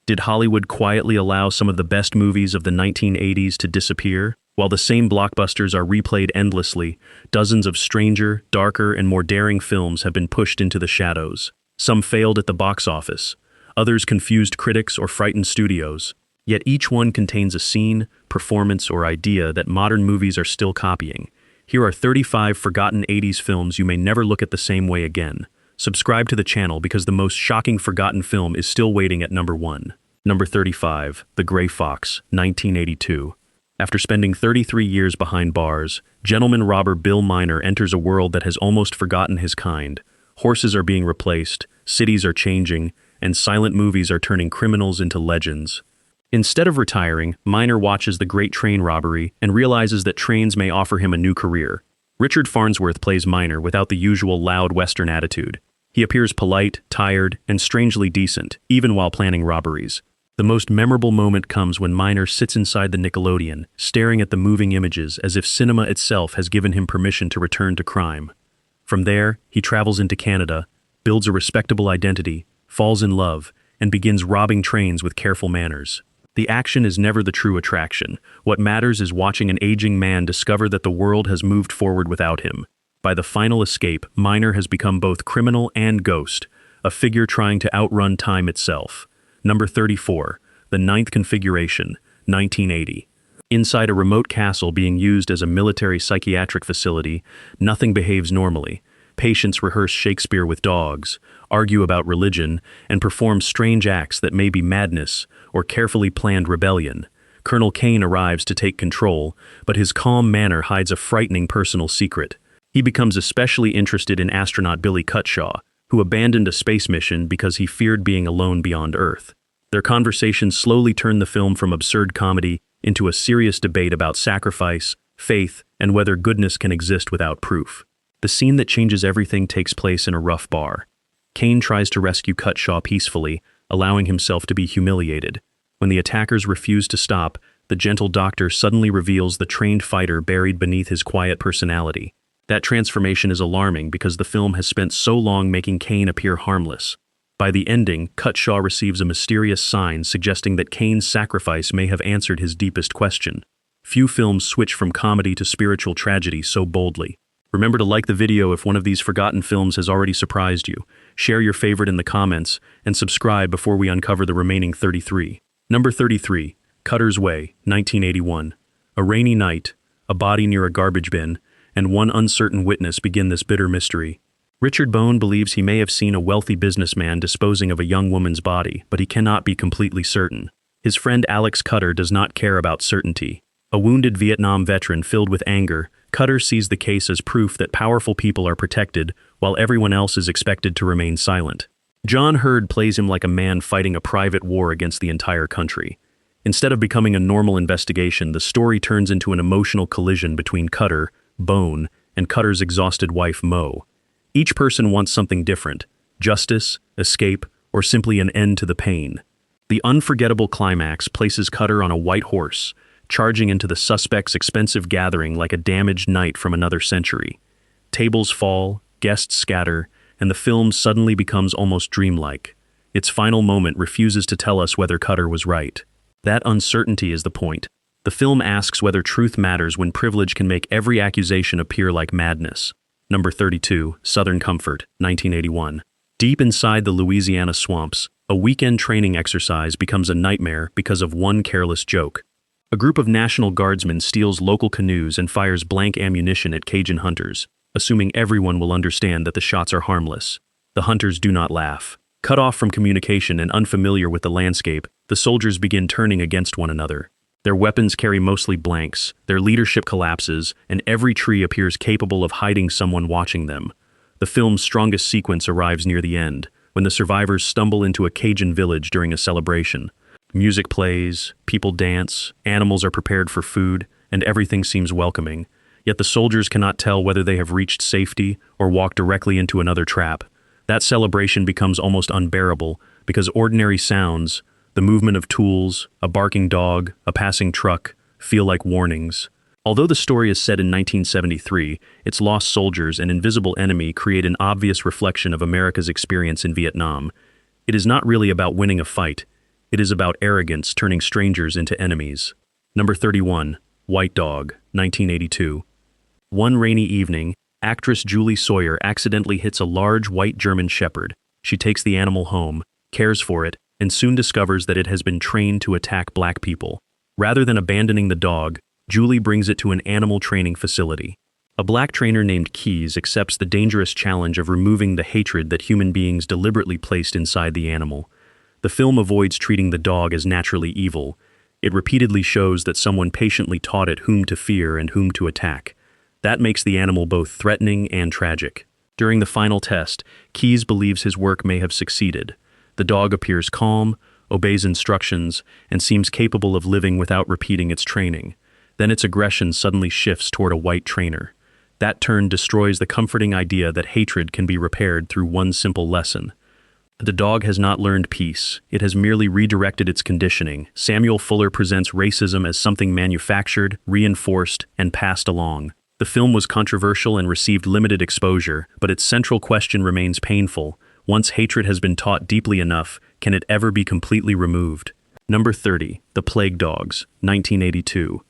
Did Hollywood quietly allow some of the best movies of the 1980s to disappear? While the same blockbusters are replayed endlessly, dozens of stranger, darker, and more daring films have been pushed into the shadows. Some failed at the box office. Others confused critics or frightened studios. Yet each one contains a scene, performance, or idea that modern movies are still copying. Here are 35 forgotten 80s films you may never look at the same way again. Subscribe to the channel because the most shocking forgotten film is still waiting at number 1. Number 35, The Gray Fox, 1982. After spending 33 years behind bars, gentleman robber Bill Miner enters a world that has almost forgotten his kind. Horses are being replaced, cities are changing, and silent movies are turning criminals into legends. Instead of retiring, Miner watches the great train robbery and realizes that trains may offer him a new career. Richard Farnsworth plays Miner without the usual loud Western attitude. He appears polite, tired, and strangely decent, even while planning robberies. The most memorable moment comes when Miner sits inside the Nickelodeon, staring at the moving images as if cinema itself has given him permission to return to crime. From there, he travels into Canada, builds a respectable identity, falls in love, and begins robbing trains with careful manners. The action is never the true attraction. What matters is watching an aging man discover that the world has moved forward without him. By the final escape, Miner has become both criminal and ghost, a figure trying to outrun time itself. Number 34, The Ninth Configuration, 1980. Inside a remote castle being used as a military psychiatric facility, nothing behaves normally. Patients rehearse Shakespeare with dogs, argue about religion, and perform strange acts that may be madness or carefully planned rebellion. Colonel Kane arrives to take control, but his calm manner hides a frightening personal secret. He becomes especially interested in astronaut Billy Cutshaw, who abandoned a space mission because he feared being alone beyond Earth. Their conversations slowly turn the film from absurd comedy into a serious debate about sacrifice, faith, and whether goodness can exist without proof. The scene that changes everything takes place in a rough bar. Kane tries to rescue Cutshaw peacefully, allowing himself to be humiliated. When the attackers refuse to stop, the gentle doctor suddenly reveals the trained fighter buried beneath his quiet personality. That transformation is alarming because the film has spent so long making Kane appear harmless. By the ending, Cutshaw receives a mysterious sign suggesting that Kane's sacrifice may have answered his deepest question. Few films switch from comedy to spiritual tragedy so boldly. Remember to like the video if one of these forgotten films has already surprised you. Share your favorite in the comments, and subscribe before we uncover the remaining 33. Number 33, Cutter's Way, 1981. A rainy night, a body near a garbage bin, and one uncertain witness begin this bitter mystery. Richard Bone believes he may have seen a wealthy businessman disposing of a young woman's body, but he cannot be completely certain. His friend Alex Cutter does not care about certainty. A wounded Vietnam veteran filled with anger, Cutter sees the case as proof that powerful people are protected, while everyone else is expected to remain silent. John Hurd plays him like a man fighting a private war against the entire country. Instead of becoming a normal investigation, the story turns into an emotional collision between Cutter, Bone, and Cutter's exhausted wife, Mo. Each person wants something different: justice, escape, or simply an end to the pain. The unforgettable climax places Cutter on a white horse, charging into the suspect's expensive gathering like a damaged knight from another century. Tables fall, guests scatter, and the film suddenly becomes almost dreamlike. Its final moment refuses to tell us whether Cutter was right. That uncertainty is the point. The film asks whether truth matters when privilege can make every accusation appear like madness. Number 32, Southern Comfort, 1981. Deep inside the Louisiana swamps, a weekend training exercise becomes a nightmare because of one careless joke. A group of National Guardsmen steals local canoes and fires blank ammunition at Cajun hunters, assuming everyone will understand that the shots are harmless. The hunters do not laugh. Cut off from communication and unfamiliar with the landscape, the soldiers begin turning against one another. Their weapons carry mostly blanks, their leadership collapses, and every tree appears capable of hiding someone watching them. The film's strongest sequence arrives near the end, when the survivors stumble into a Cajun village during a celebration. Music plays, people dance, animals are prepared for food, and everything seems welcoming. Yet the soldiers cannot tell whether they have reached safety or walked directly into another trap. That celebration becomes almost unbearable because ordinary sounds, the movement of tools, a barking dog, a passing truck, feel like warnings. Although the story is set in 1973, its lost soldiers and invisible enemy create an obvious reflection of America's experience in Vietnam. It is not really about winning a fight. It is about arrogance turning strangers into enemies. Number 31. White Dog, 1982. One rainy evening, actress Julie Sawyer accidentally hits a large white German shepherd. She takes the animal home, cares for it, and soon discovers that it has been trained to attack black people. Rather than abandoning the dog, Julie brings it to an animal training facility. A black trainer named Keys accepts the dangerous challenge of removing the hatred that human beings deliberately placed inside the animal. The film avoids treating the dog as naturally evil. It repeatedly shows that someone patiently taught it whom to fear and whom to attack. That makes the animal both threatening and tragic. During the final test, Keys believes his work may have succeeded. The dog appears calm, obeys instructions, and seems capable of living without repeating its training. Then its aggression suddenly shifts toward a white trainer. That turn destroys the comforting idea that hatred can be repaired through one simple lesson. The dog has not learned peace. It has merely redirected its conditioning. Samuel Fuller presents racism as something manufactured, reinforced, and passed along. The film was controversial and received limited exposure, but its central question remains painful. Once hatred has been taught deeply enough, can it ever be completely removed? Number 30. The Plague Dogs, 1982.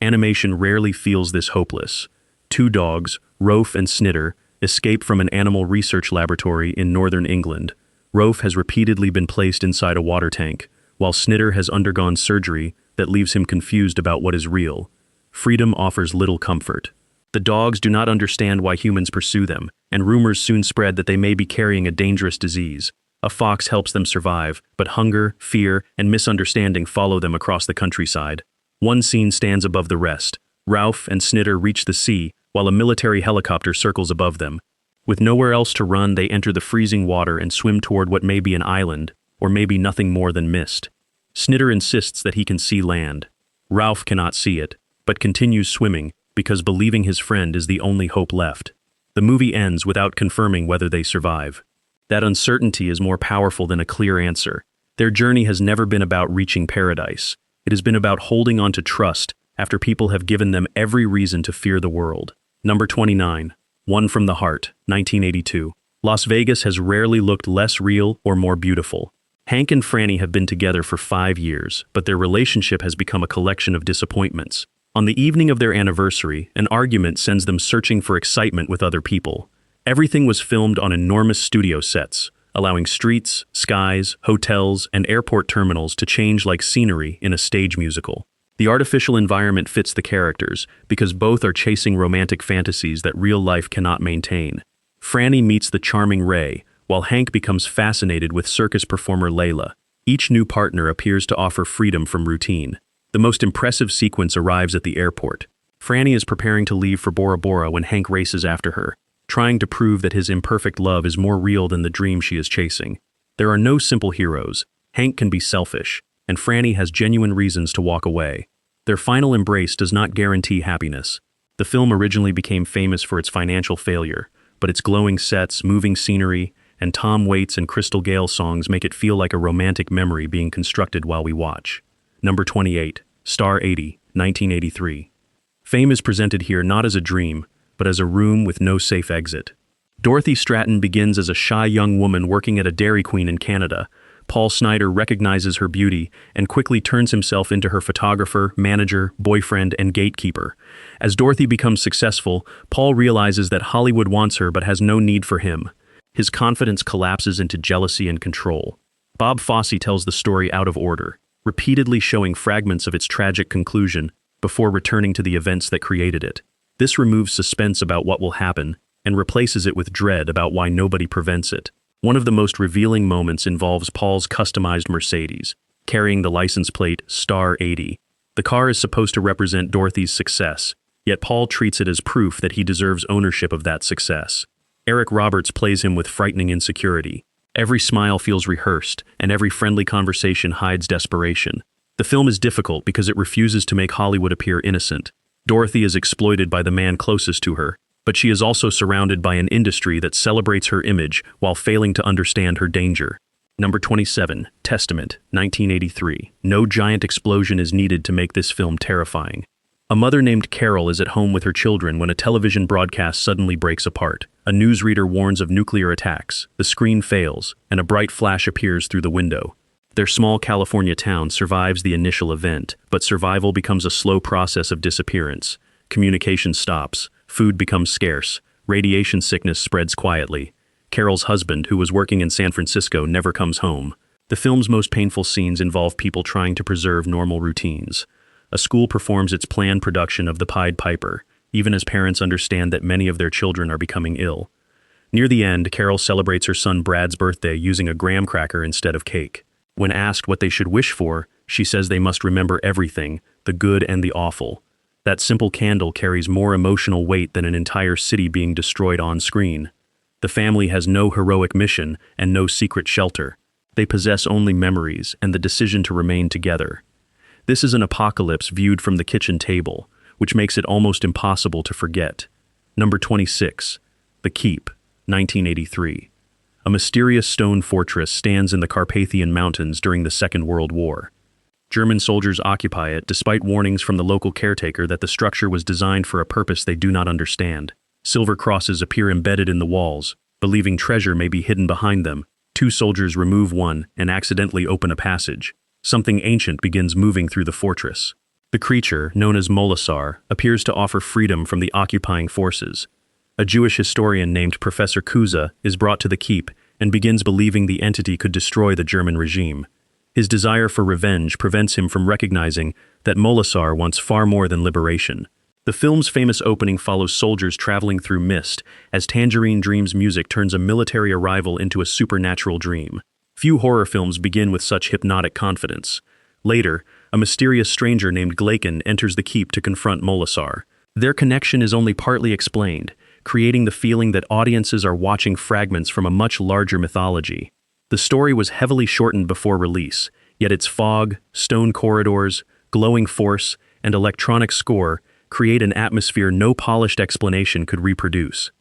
Animation rarely feels this hopeless. Two dogs, Rofe and Snitter, escape from an animal research laboratory in northern England. Rofe has repeatedly been placed inside a water tank, while Snitter has undergone surgery that leaves him confused about what is real. Freedom offers little comfort. The dogs do not understand why humans pursue them, and rumors soon spread that they may be carrying a dangerous disease. A fox helps them survive, but hunger, fear, and misunderstanding follow them across the countryside. One scene stands above the rest. Ralph and Snitter reach the sea, while a military helicopter circles above them. With nowhere else to run, they enter the freezing water and swim toward what may be an island, or maybe nothing more than mist. Snitter insists that he can see land. Ralph cannot see it, but continues swimming because believing his friend is the only hope left. The movie ends without confirming whether they survive. That uncertainty is more powerful than a clear answer. Their journey has never been about reaching paradise. It has been about holding on to trust after people have given them every reason to fear the world. Number 29. One from the Heart, 1982. Las Vegas has rarely looked less real or more beautiful. Hank and Franny have been together for 5 years, but their relationship has become a collection of disappointments. On the evening of their anniversary, an argument sends them searching for excitement with other people. Everything was filmed on enormous studio sets, allowing streets, skies, hotels, and airport terminals to change like scenery in a stage musical. The artificial environment fits the characters because both are chasing romantic fantasies that real life cannot maintain. Franny meets the charming Ray, while Hank becomes fascinated with circus performer Layla. Each new partner appears to offer freedom from routine. The most impressive sequence arrives at the airport. Franny is preparing to leave for Bora Bora when Hank races after her, trying to prove that his imperfect love is more real than the dream she is chasing. There are no simple heroes. Hank can be selfish, and Franny has genuine reasons to walk away. Their final embrace does not guarantee happiness. The film originally became famous for its financial failure, but its glowing sets, moving scenery, and Tom Waits and Crystal Gayle songs make it feel like a romantic memory being constructed while we watch. Number 28. Star 80, 1983. Fame is presented here not as a dream, but as a room with no safe exit. Dorothy Stratton begins as a shy young woman working at a Dairy Queen in Canada. Paul Snider recognizes her beauty and quickly turns himself into her photographer, manager, boyfriend, and gatekeeper. As Dorothy becomes successful, Paul realizes that Hollywood wants her but has no need for him. His confidence collapses into jealousy and control. Bob Fosse tells the story out of order, repeatedly showing fragments of its tragic conclusion before returning to the events that created it. This removes suspense about what will happen and replaces it with dread about why nobody prevents it. One of the most revealing moments involves Paul's customized Mercedes, carrying the license plate Star 80. The car is supposed to represent Dorothy's success, yet Paul treats it as proof that he deserves ownership of that success. Eric Roberts plays him with frightening insecurity. Every smile feels rehearsed, and every friendly conversation hides desperation. The film is difficult because it refuses to make Hollywood appear innocent. Dorothy is exploited by the man closest to her, but she is also surrounded by an industry that celebrates her image while failing to understand her danger. Number 27, Testament, 1983. No giant explosion is needed to make this film terrifying. A mother named Carol is at home with her children when a television broadcast suddenly breaks apart. A newsreader warns of nuclear attacks, the screen fails, and a bright flash appears through the window. Their small California town survives the initial event, but survival becomes a slow process of disappearance. Communication stops, food becomes scarce, radiation sickness spreads quietly. Carol's husband, who was working in San Francisco, never comes home. The film's most painful scenes involve people trying to preserve normal routines. A school performs its planned production of The Pied Piper, even as parents understand that many of their children are becoming ill. Near the end, Carol celebrates her son Brad's birthday using a graham cracker instead of cake. When asked what they should wish for, she says they must remember everything, the good and the awful. That simple candle carries more emotional weight than an entire city being destroyed on screen. The family has no heroic mission and no secret shelter. They possess only memories and the decision to remain together. This is an apocalypse viewed from the kitchen table, which makes it almost impossible to forget. Number 26. The Keep, 1983. A mysterious stone fortress stands in the Carpathian Mountains during the Second World War. German soldiers occupy it despite warnings from the local caretaker that the structure was designed for a purpose they do not understand. Silver crosses appear embedded in the walls, believing treasure may be hidden behind them. Two soldiers remove one and accidentally open a passage. Something ancient begins moving through the fortress. The creature, known as Molasar, appears to offer freedom from the occupying forces. A Jewish historian named Professor Kuza is brought to the keep and begins believing the entity could destroy the German regime. His desire for revenge prevents him from recognizing that Molasar wants far more than liberation. The film's famous opening follows soldiers traveling through mist as Tangerine Dream's music turns a military arrival into a supernatural dream. Few horror films begin with such hypnotic confidence. Later, a mysterious stranger named Glaken enters the keep to confront Molasar. Their connection is only partly explained, creating the feeling that audiences are watching fragments from a much larger mythology. The story was heavily shortened before release, yet its fog, stone corridors, glowing force, and electronic score create an atmosphere no polished explanation could reproduce.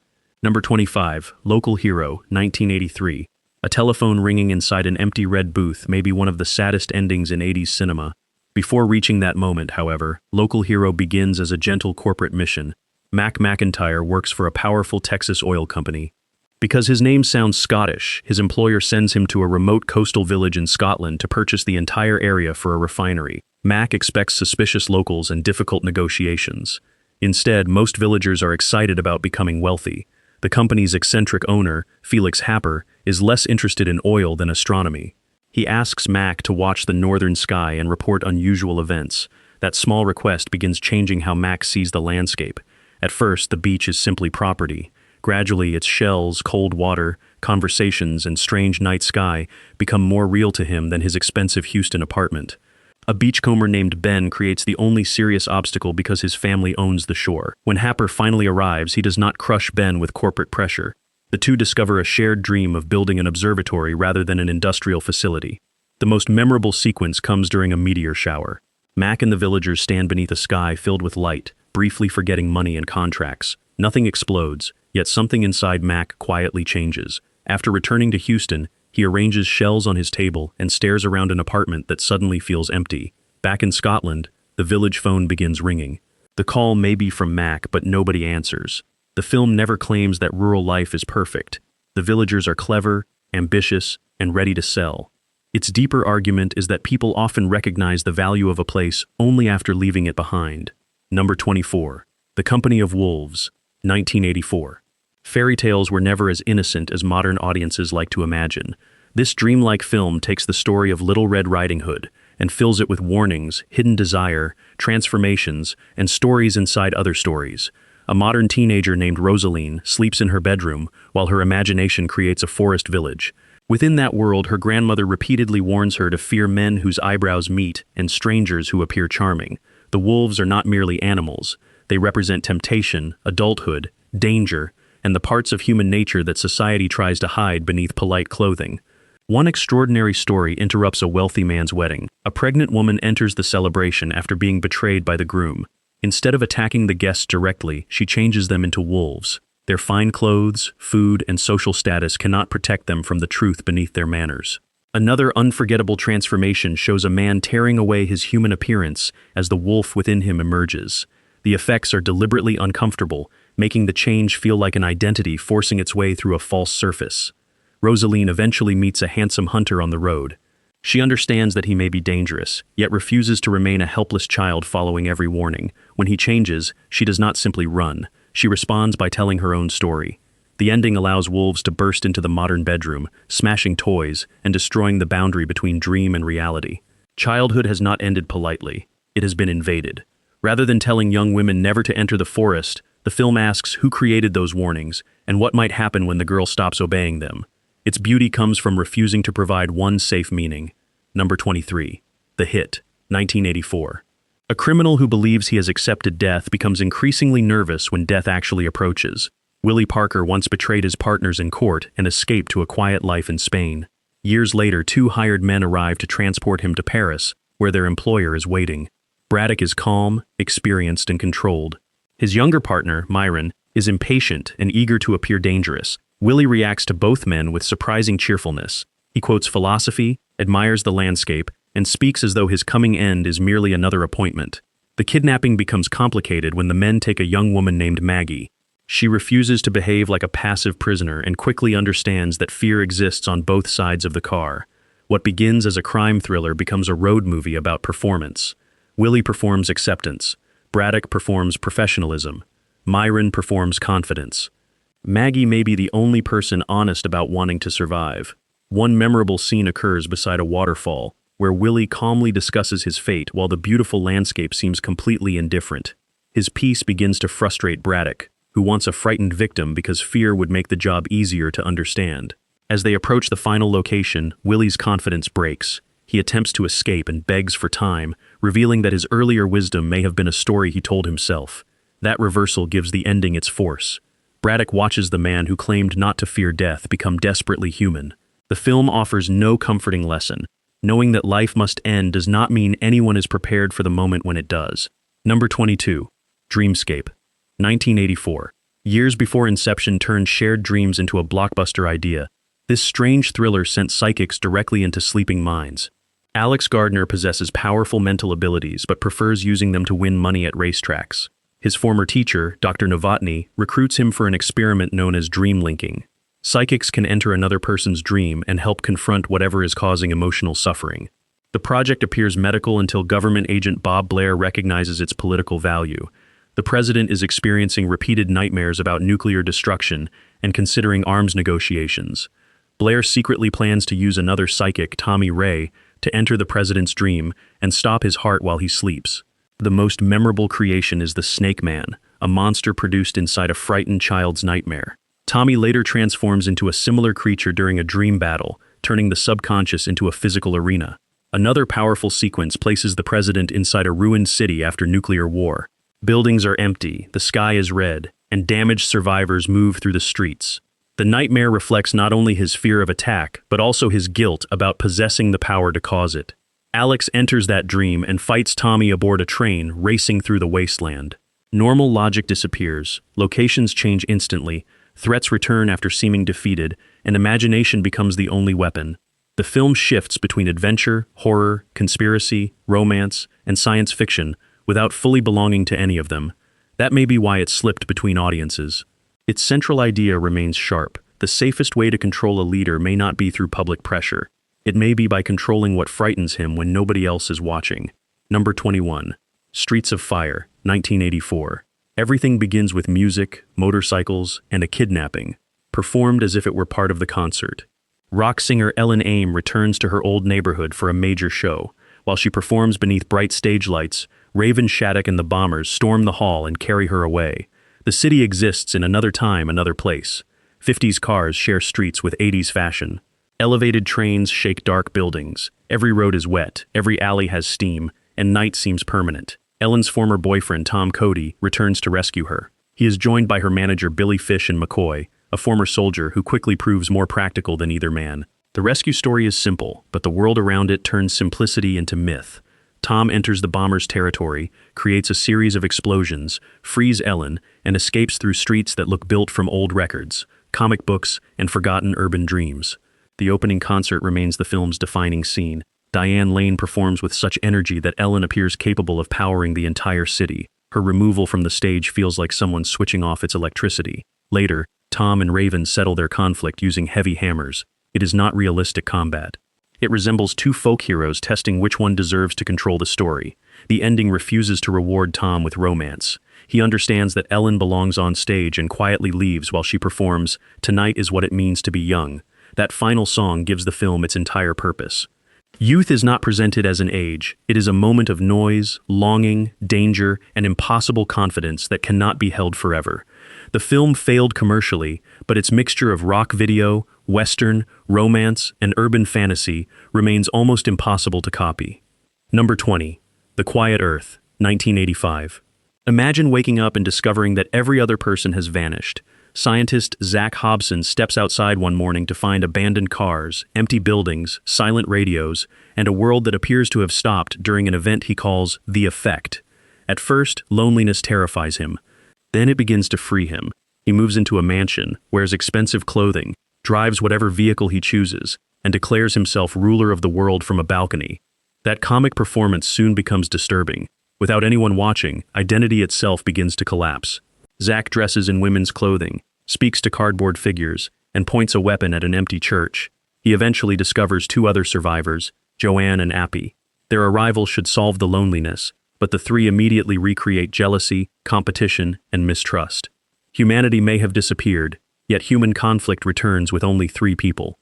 Number 25, Local Hero, 1983. A telephone ringing inside an empty red booth may be one of the saddest endings in 80s cinema. Before reaching that moment, however, Local Hero begins as a gentle corporate mission. Mac McIntyre works for a powerful Texas oil company. Because his name sounds Scottish, his employer sends him to a remote coastal village in Scotland to purchase the entire area for a refinery. Mac expects suspicious locals and difficult negotiations. Instead, most villagers are excited about becoming wealthy. The company's eccentric owner, Felix Happer, is less interested in oil than astronomy. He asks Mac to watch the northern sky and report unusual events. That small request begins changing how Mac sees the landscape. At first, the beach is simply property. Gradually, its shells, cold water, conversations, and strange night sky become more real to him than his expensive Houston apartment. A beachcomber named Ben creates the only serious obstacle because his family owns the shore. When Happer finally arrives, he does not crush Ben with corporate pressure. The two discover a shared dream of building an observatory rather than an industrial facility. The most memorable sequence comes during a meteor shower. Mac and the villagers stand beneath a sky filled with light, briefly forgetting money and contracts. Nothing explodes, yet something inside Mac quietly changes. After returning to Houston, he arranges shells on his table and stares around an apartment that suddenly feels empty. Back in Scotland, the village phone begins ringing. The call may be from Mac, but nobody answers. The film never claims that rural life is perfect. The villagers are clever, ambitious, and ready to sell. Its deeper argument is that people often recognize the value of a place only after leaving it behind. Number 24. The Company of Wolves, 1984. Fairy tales were never as innocent as modern audiences like to imagine. This dreamlike film takes the story of Little Red Riding Hood and fills it with warnings, hidden desire, transformations, and stories inside other stories. A modern teenager named Rosaline sleeps in her bedroom while her imagination creates a forest village. Within that world, her grandmother repeatedly warns her to fear men whose eyebrows meet and strangers who appear charming. The wolves are not merely animals. They represent temptation, adulthood, danger, and the parts of human nature that society tries to hide beneath polite clothing. One extraordinary story interrupts a wealthy man's wedding. A pregnant woman enters the celebration after being betrayed by the groom. Instead of attacking the guests directly, she changes them into wolves. Their fine clothes, food, and social status cannot protect them from the truth beneath their manners. Another unforgettable transformation shows a man tearing away his human appearance as the wolf within him emerges. The effects are deliberately uncomfortable, making the change feel like an identity forcing its way through a false surface. Rosaline eventually meets a handsome hunter on the road. She understands that he may be dangerous, yet refuses to remain a helpless child following every warning. When he changes, she does not simply run. She responds by telling her own story. The ending allows wolves to burst into the modern bedroom, smashing toys and destroying the boundary between dream and reality. Childhood has not ended politely. It has been invaded. Rather than telling young women never to enter the forest, the film asks who created those warnings and what might happen when the girl stops obeying them. Its beauty comes from refusing to provide one safe meaning. Number 23. The Hit, 1984. A criminal who believes he has accepted death becomes increasingly nervous when death actually approaches. Willie Parker once betrayed his partners in court and escaped to a quiet life in Spain. Years later, two hired men arrive to transport him to Paris, where their employer is waiting. Braddock is calm, experienced, and controlled. His younger partner, Myron, is impatient and eager to appear dangerous. Willie reacts to both men with surprising cheerfulness. He quotes philosophy, admires the landscape, and speaks as though his coming end is merely another appointment. The kidnapping becomes complicated when the men take a young woman named Maggie. She refuses to behave like a passive prisoner and quickly understands that fear exists on both sides of the car. What begins as a crime thriller becomes a road movie about performance. Willie performs acceptance. Braddock performs professionalism. Myron performs confidence. Maggie may be the only person honest about wanting to survive. One memorable scene occurs beside a waterfall, where Willie calmly discusses his fate while the beautiful landscape seems completely indifferent. His peace begins to frustrate Braddock, who wants a frightened victim because fear would make the job easier to understand. As they approach the final location, Willie's confidence breaks. He attempts to escape and begs for time, revealing that his earlier wisdom may have been a story he told himself. That reversal gives the ending its force. Braddock watches the man who claimed not to fear death become desperately human. The film offers no comforting lesson. Knowing that life must end does not mean anyone is prepared for the moment when it does. Number 22. Dreamscape, 1984. Years before Inception turned shared dreams into a blockbuster idea, this strange thriller sent psychics directly into sleeping minds. Alex Gardner possesses powerful mental abilities but prefers using them to win money at racetracks. His former teacher, Dr. Novotny, recruits him for an experiment known as dream linking. Psychics can enter another person's dream and help confront whatever is causing emotional suffering. The project appears medical until government agent Bob Blair recognizes its political value. The president is experiencing repeated nightmares about nuclear destruction and considering arms negotiations. Blair secretly plans to use another psychic, Tommy Ray, to enter the president's dream and stop his heart while he sleeps. The most memorable creation is the Snake Man, a monster produced inside a frightened child's nightmare. Tommy later transforms into a similar creature during a dream battle, turning the subconscious into a physical arena. Another powerful sequence places the president inside a ruined city after nuclear war. Buildings are empty, the sky is red, and damaged survivors move through the streets. The nightmare reflects not only his fear of attack, but also his guilt about possessing the power to cause it. Alex enters that dream and fights Tommy aboard a train racing through the wasteland. Normal logic disappears, locations change instantly, threats return after seeming defeated, and imagination becomes the only weapon. The film shifts between adventure, horror, conspiracy, romance, and science fiction, without fully belonging to any of them. That may be why it slipped between audiences. Its central idea remains sharp. The safest way to control a leader may not be through public pressure. It may be by controlling what frightens him when nobody else is watching. Number 21. Streets of Fire, 1984. Everything begins with music, motorcycles, and a kidnapping, performed as if it were part of the concert. Rock singer Ellen Aim returns to her old neighborhood for a major show. While she performs beneath bright stage lights, Raven Shattuck and the Bombers storm the hall and carry her away. The city exists in another time, another place. 50s cars share streets with 80s fashion. Elevated trains shake dark buildings. Every road is wet, every alley has steam, and night seems permanent. Ellen's former boyfriend, Tom Cody, returns to rescue her. He is joined by her manager Billy Fish and McCoy, a former soldier who quickly proves more practical than either man. The rescue story is simple, but the world around it turns simplicity into myth. Tom enters the bombers' territory, creates a series of explosions, frees Ellen, and escapes through streets that look built from old records, comic books, and forgotten urban dreams. The opening concert remains the film's defining scene. Diane Lane performs with such energy that Ellen appears capable of powering the entire city. Her removal from the stage feels like someone switching off its electricity. Later, Tom and Raven settle their conflict using heavy hammers. It is not realistic combat. It resembles two folk heroes testing which one deserves to control the story. The ending refuses to reward Tom with romance. He understands that Ellen belongs on stage and quietly leaves while she performs "Tonight is What It Means to Be Young." That final song gives the film its entire purpose. Youth is not presented as an age. It is a moment of noise, longing, danger, and impossible confidence that cannot be held forever. The film failed commercially, but its mixture of rock video, western, romance, and urban fantasy remains almost impossible to copy. Number 20. The Quiet Earth, 1985. Imagine waking up and discovering that every other person has vanished. Scientist Zach Hobson steps outside one morning to find abandoned cars, empty buildings, silent radios, and a world that appears to have stopped during an event he calls the effect. At first, loneliness terrifies him. Then it begins to free him. He moves into a mansion, wears expensive clothing, drives whatever vehicle he chooses, and declares himself ruler of the world from a balcony. That comic performance soon becomes disturbing. Without anyone watching, identity itself begins to collapse. Zach dresses in women's clothing, speaks to cardboard figures, and points a weapon at an empty church. He eventually discovers two other survivors, Joanne and Appy. Their arrival should solve the loneliness, but the three immediately recreate jealousy, competition, and mistrust. Humanity may have disappeared, yet human conflict returns with only three people.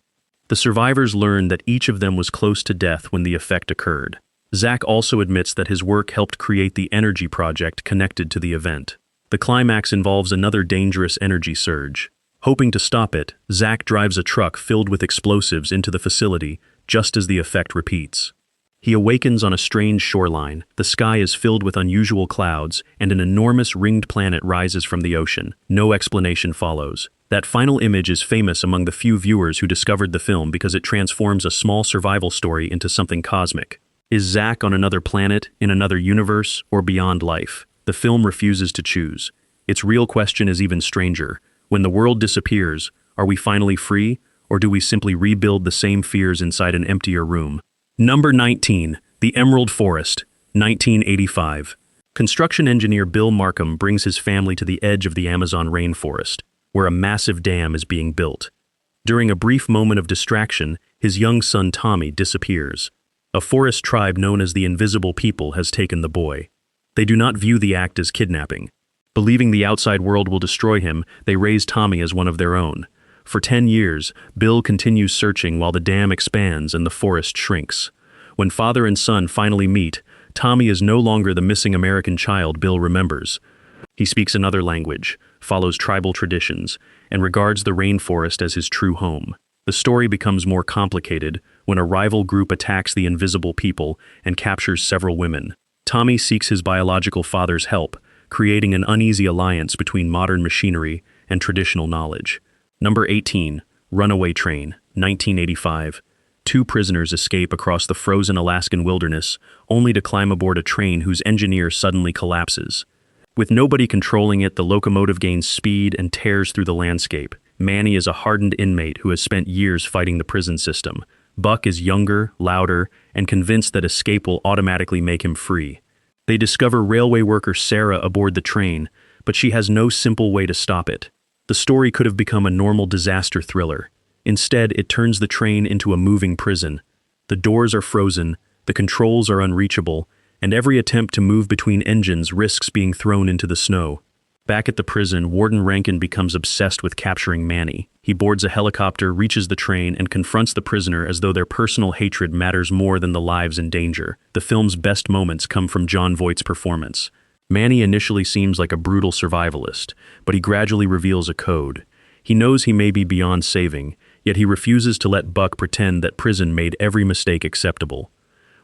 The survivors learn that each of them was close to death when the effect occurred. Zach also admits that his work helped create the energy project connected to the event. The climax involves another dangerous energy surge. Hoping to stop it, Zach drives a truck filled with explosives into the facility, just as the effect repeats. He awakens on a strange shoreline. The sky is filled with unusual clouds, and an enormous ringed planet rises from the ocean. No explanation follows. That final image is famous among the few viewers who discovered the film because it transforms a small survival story into something cosmic. Is Zach on another planet, in another universe, or beyond life? The film refuses to choose. Its real question is even stranger. When the world disappears, are we finally free, or do we simply rebuild the same fears inside an emptier room? Number 19. The Emerald Forest, 1985. Construction engineer Bill Markham brings his family to the edge of the Amazon rainforest, where a massive dam is being built. During a brief moment of distraction, his young son Tommy disappears. A forest tribe known as the Invisible People has taken the boy. They do not view the act as kidnapping. Believing the outside world will destroy him, they raise Tommy as one of their own. For 10 years, Bill continues searching while the dam expands and the forest shrinks. When father and son finally meet, Tommy is no longer the missing American child Bill remembers. He speaks another language, follows tribal traditions, and regards the rainforest as his true home. The story becomes more complicated when a rival group attacks the Invisible People and captures several women. Tommy seeks his biological father's help, creating an uneasy alliance between modern machinery and traditional knowledge. Number 18. Runaway Train, 1985. Two prisoners escape across the frozen Alaskan wilderness, only to climb aboard a train whose engineer suddenly collapses. With nobody controlling it, the locomotive gains speed and tears through the landscape. Manny is a hardened inmate who has spent years fighting the prison system. Buck is younger, louder, and convinced that escape will automatically make him free. They discover railway worker Sarah aboard the train, but she has no simple way to stop it. The story could have become a normal disaster thriller. Instead, it turns the train into a moving prison. The doors are frozen, the controls are unreachable, and every attempt to move between engines risks being thrown into the snow. Back at the prison, Warden Rankin becomes obsessed with capturing Manny. He boards a helicopter, reaches the train, and confronts the prisoner as though their personal hatred matters more than the lives in danger. The film's best moments come from Jon Voight's performance. Manny initially seems like a brutal survivalist, but he gradually reveals a code. He knows he may be beyond saving, yet he refuses to let Buck pretend that prison made every mistake acceptable.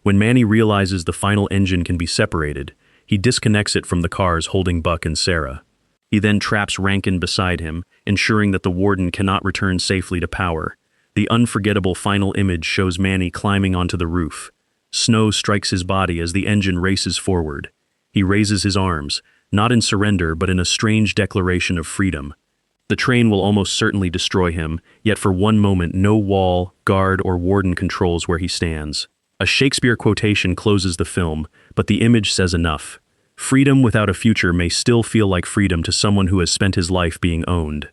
When Manny realizes the final engine can be separated, he disconnects it from the cars holding Buck and Sarah. He then traps Rankin beside him, ensuring that the warden cannot return safely to power. The unforgettable final image shows Manny climbing onto the roof. Snow strikes his body as the engine races forward. He raises his arms, not in surrender but in a strange declaration of freedom. The train will almost certainly destroy him, yet for one moment no wall, guard, or warden controls where he stands. A Shakespeare quotation closes the film, but the image says enough. Freedom without a future may still feel like freedom to someone who has spent his life being owned.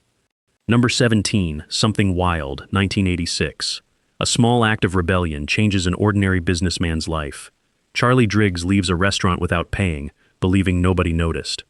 Number 17. Something Wild, 1986. A small act of rebellion changes an ordinary businessman's life. Charlie Driggs leaves a restaurant without paying, believing nobody noticed.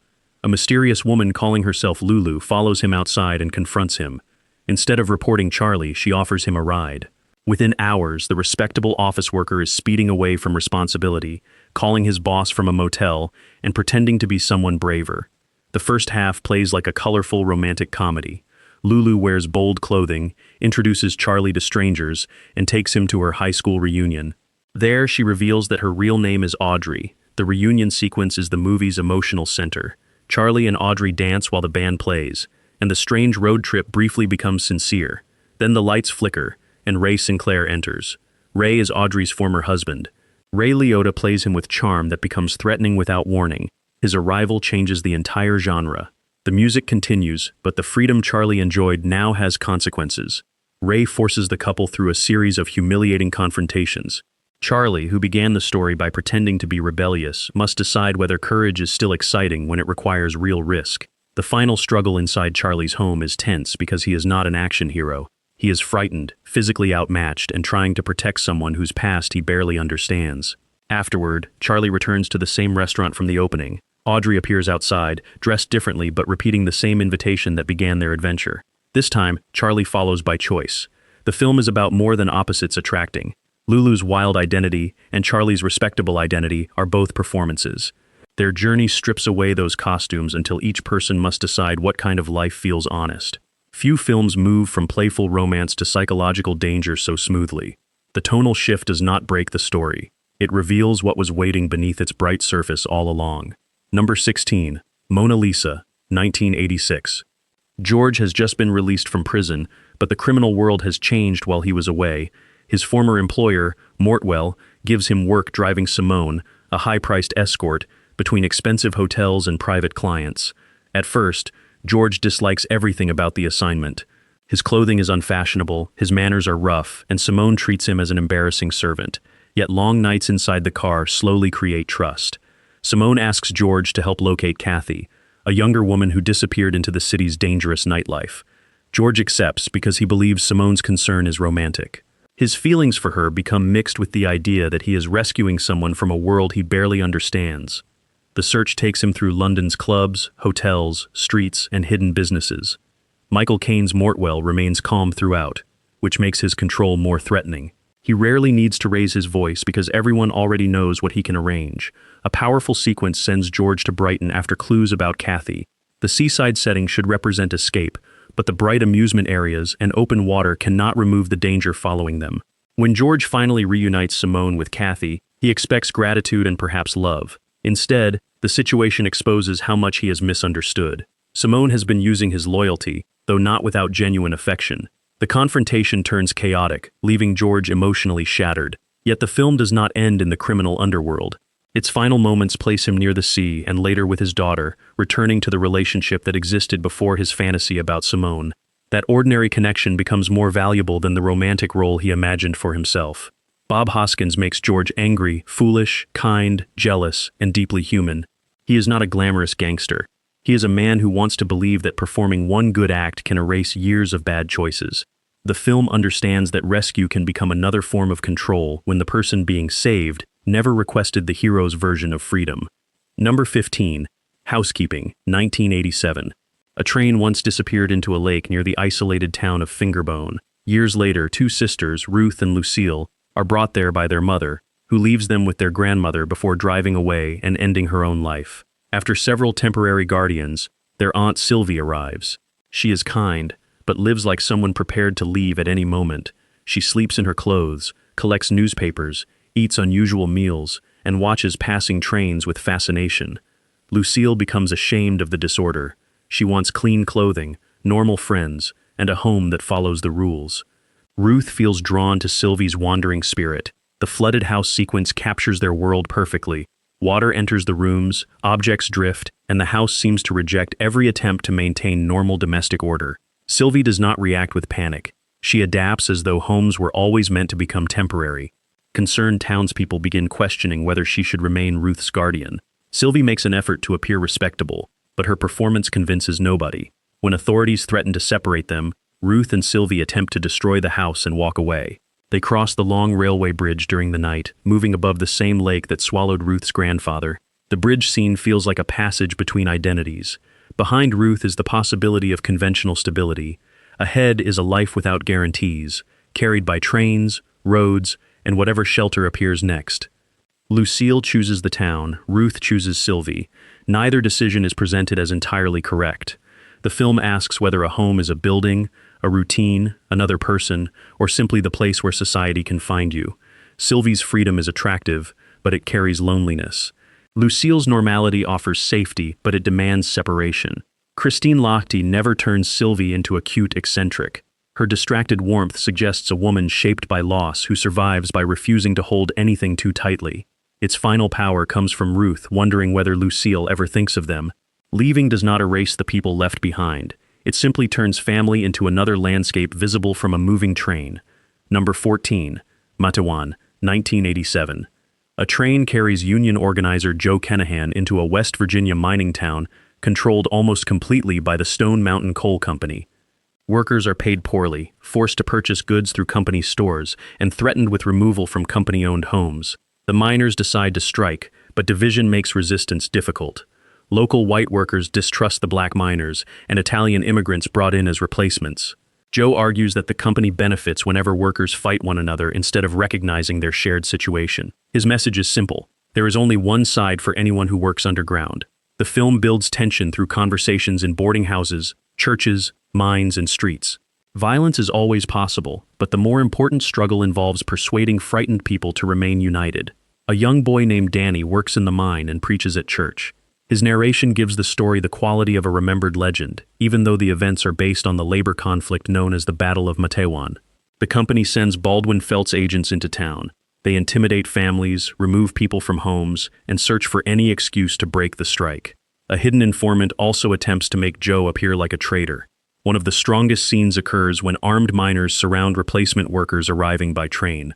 A mysterious woman calling herself Lulu follows him outside and confronts him. Instead of reporting Charlie, she offers him a ride. Within hours, the respectable office worker is speeding away from responsibility, calling his boss from a motel, and pretending to be someone braver. The first half plays like a colorful romantic comedy. Lulu wears bold clothing, introduces Charlie to strangers, and takes him to her high school reunion. There, she reveals that her real name is Audrey. The reunion sequence is the movie's emotional center. Charlie and Audrey dance while the band plays, and the strange road trip briefly becomes sincere. Then the lights flicker, and Ray Sinclair enters. Ray is Audrey's former husband. Ray Liotta plays him with charm that becomes threatening without warning. His arrival changes the entire genre. The music continues, but the freedom Charlie enjoyed now has consequences. Ray forces the couple through a series of humiliating confrontations. Charlie, who began the story by pretending to be rebellious, must decide whether courage is still exciting when it requires real risk. The final struggle inside Charlie's home is tense because he is not an action hero. He is frightened, physically outmatched, and trying to protect someone whose past he barely understands. Afterward, Charlie returns to the same restaurant from the opening. Audrey appears outside, dressed differently but repeating the same invitation that began their adventure. This time, Charlie follows by choice. The film is about more than opposites attracting. Lulu's wild identity and Charlie's respectable identity are both performances. Their journey strips away those costumes until each person must decide what kind of life feels honest. Few films move from playful romance to psychological danger so smoothly. The tonal shift does not break the story. It reveals what was waiting beneath its bright surface all along. Number 16. Mona Lisa, 1986. George has just been released from prison, but the criminal world has changed while he was away. His former employer, Mortwell, gives him work driving Simone, a high-priced escort, between expensive hotels and private clients. At first, George dislikes everything about the assignment. His clothing is unfashionable, his manners are rough, and Simone treats him as an embarrassing servant. Yet long nights inside the car slowly create trust. Simone asks George to help locate Kathy, a younger woman who disappeared into the city's dangerous nightlife. George accepts because he believes Simone's concern is romantic. His feelings for her become mixed with the idea that he is rescuing someone from a world he barely understands. The search takes him through London's clubs, hotels, streets, and hidden businesses. Michael Caine's Mortwell remains calm throughout, which makes his control more threatening. He rarely needs to raise his voice because everyone already knows what he can arrange. A powerful sequence sends George to Brighton after clues about Kathy. The seaside setting should represent escape, but the bright amusement areas and open water cannot remove the danger following them. When George finally reunites Simone with Kathy, he expects gratitude and perhaps love. Instead, the situation exposes how much he is misunderstood. Simone has been using his loyalty, though not without genuine affection. The confrontation turns chaotic, leaving George emotionally shattered. Yet the film does not end in the criminal underworld. Its final moments place him near the sea and later with his daughter, returning to the relationship that existed before his fantasy about Simone. That ordinary connection becomes more valuable than the romantic role he imagined for himself. Bob Hoskins makes George angry, foolish, kind, jealous, and deeply human. He is not a glamorous gangster. He is a man who wants to believe that performing one good act can erase years of bad choices. The film understands that rescue can become another form of control when the person being saved never requested the hero's version of freedom. Number 15. Housekeeping, 1987. A train once disappeared into a lake near the isolated town of Fingerbone. Years later, two sisters, Ruth and Lucille, are brought there by their mother, who leaves them with their grandmother before driving away and ending her own life. After several temporary guardians, their aunt Sylvie arrives. She is kind, but lives like someone prepared to leave at any moment. She sleeps in her clothes, collects newspapers, eats unusual meals, and watches passing trains with fascination. Lucille becomes ashamed of the disorder. She wants clean clothing, normal friends, and a home that follows the rules. Ruth feels drawn to Sylvie's wandering spirit. The flooded house sequence captures their world perfectly. Water enters the rooms, objects drift, and the house seems to reject every attempt to maintain normal domestic order. Sylvie does not react with panic. She adapts as though homes were always meant to become temporary. Concerned townspeople begin questioning whether she should remain Ruth's guardian. Sylvie makes an effort to appear respectable, but her performance convinces nobody. When authorities threaten to separate them, Ruth and Sylvie attempt to destroy the house and walk away. They cross the long railway bridge during the night, moving above the same lake that swallowed Ruth's grandfather. The bridge scene feels like a passage between identities. Behind Ruth is the possibility of conventional stability. Ahead is a life without guarantees, carried by trains, roads, and whatever shelter appears next. Lucille chooses the town, Ruth chooses Sylvie. Neither decision is presented as entirely correct. The film asks whether a home is a building, a routine, another person, or simply the place where society can find you. Sylvie's freedom is attractive, but it carries loneliness. Lucille's normality offers safety, but it demands separation. Christine Lahti never turns Sylvie into a cute eccentric. Her distracted warmth suggests a woman shaped by loss who survives by refusing to hold anything too tightly. Its final power comes from Ruth wondering whether Lucille ever thinks of them. Leaving does not erase the people left behind. It simply turns family into another landscape visible from a moving train. Number 14. Matewan, 1987. A train carries union organizer Joe Kenahan into a West Virginia mining town controlled almost completely by the Stone Mountain Coal Company. Workers are paid poorly, forced to purchase goods through company stores, and threatened with removal from company-owned homes. The miners decide to strike, but division makes resistance difficult. Local white workers distrust the black miners, and Italian immigrants brought in as replacements. Joe argues that the company benefits whenever workers fight one another instead of recognizing their shared situation. His message is simple: there is only one side for anyone who works underground. The film builds tension through conversations in boarding houses, churches, mines, and streets. Violence is always possible, but the more important struggle involves persuading frightened people to remain united. A young boy named Danny works in the mine and preaches at church. His narration gives the story the quality of a remembered legend, even though the events are based on the labor conflict known as the Battle of Matewan. The company sends Baldwin Felts agents into town. They intimidate families, remove people from homes, and search for any excuse to break the strike. A hidden informant also attempts to make Joe appear like a traitor. One of the strongest scenes occurs when armed miners surround replacement workers arriving by train.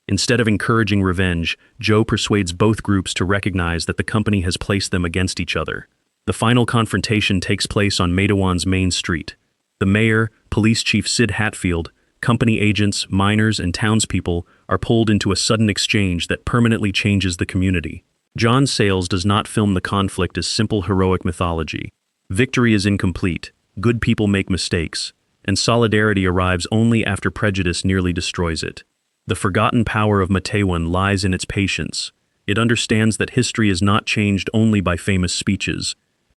Instead of encouraging revenge, Joe persuades both groups to recognize that the company has placed them against each other. The final confrontation takes place on Matewan's main street. The mayor, police chief Sid Hatfield, company agents, miners, and townspeople are pulled into a sudden exchange that permanently changes the community. John Sayles does not film the conflict as simple heroic mythology. Victory is incomplete, good people make mistakes, and solidarity arrives only after prejudice nearly destroys it. The forgotten power of Matewan lies in its patience. It understands that history is not changed only by famous speeches.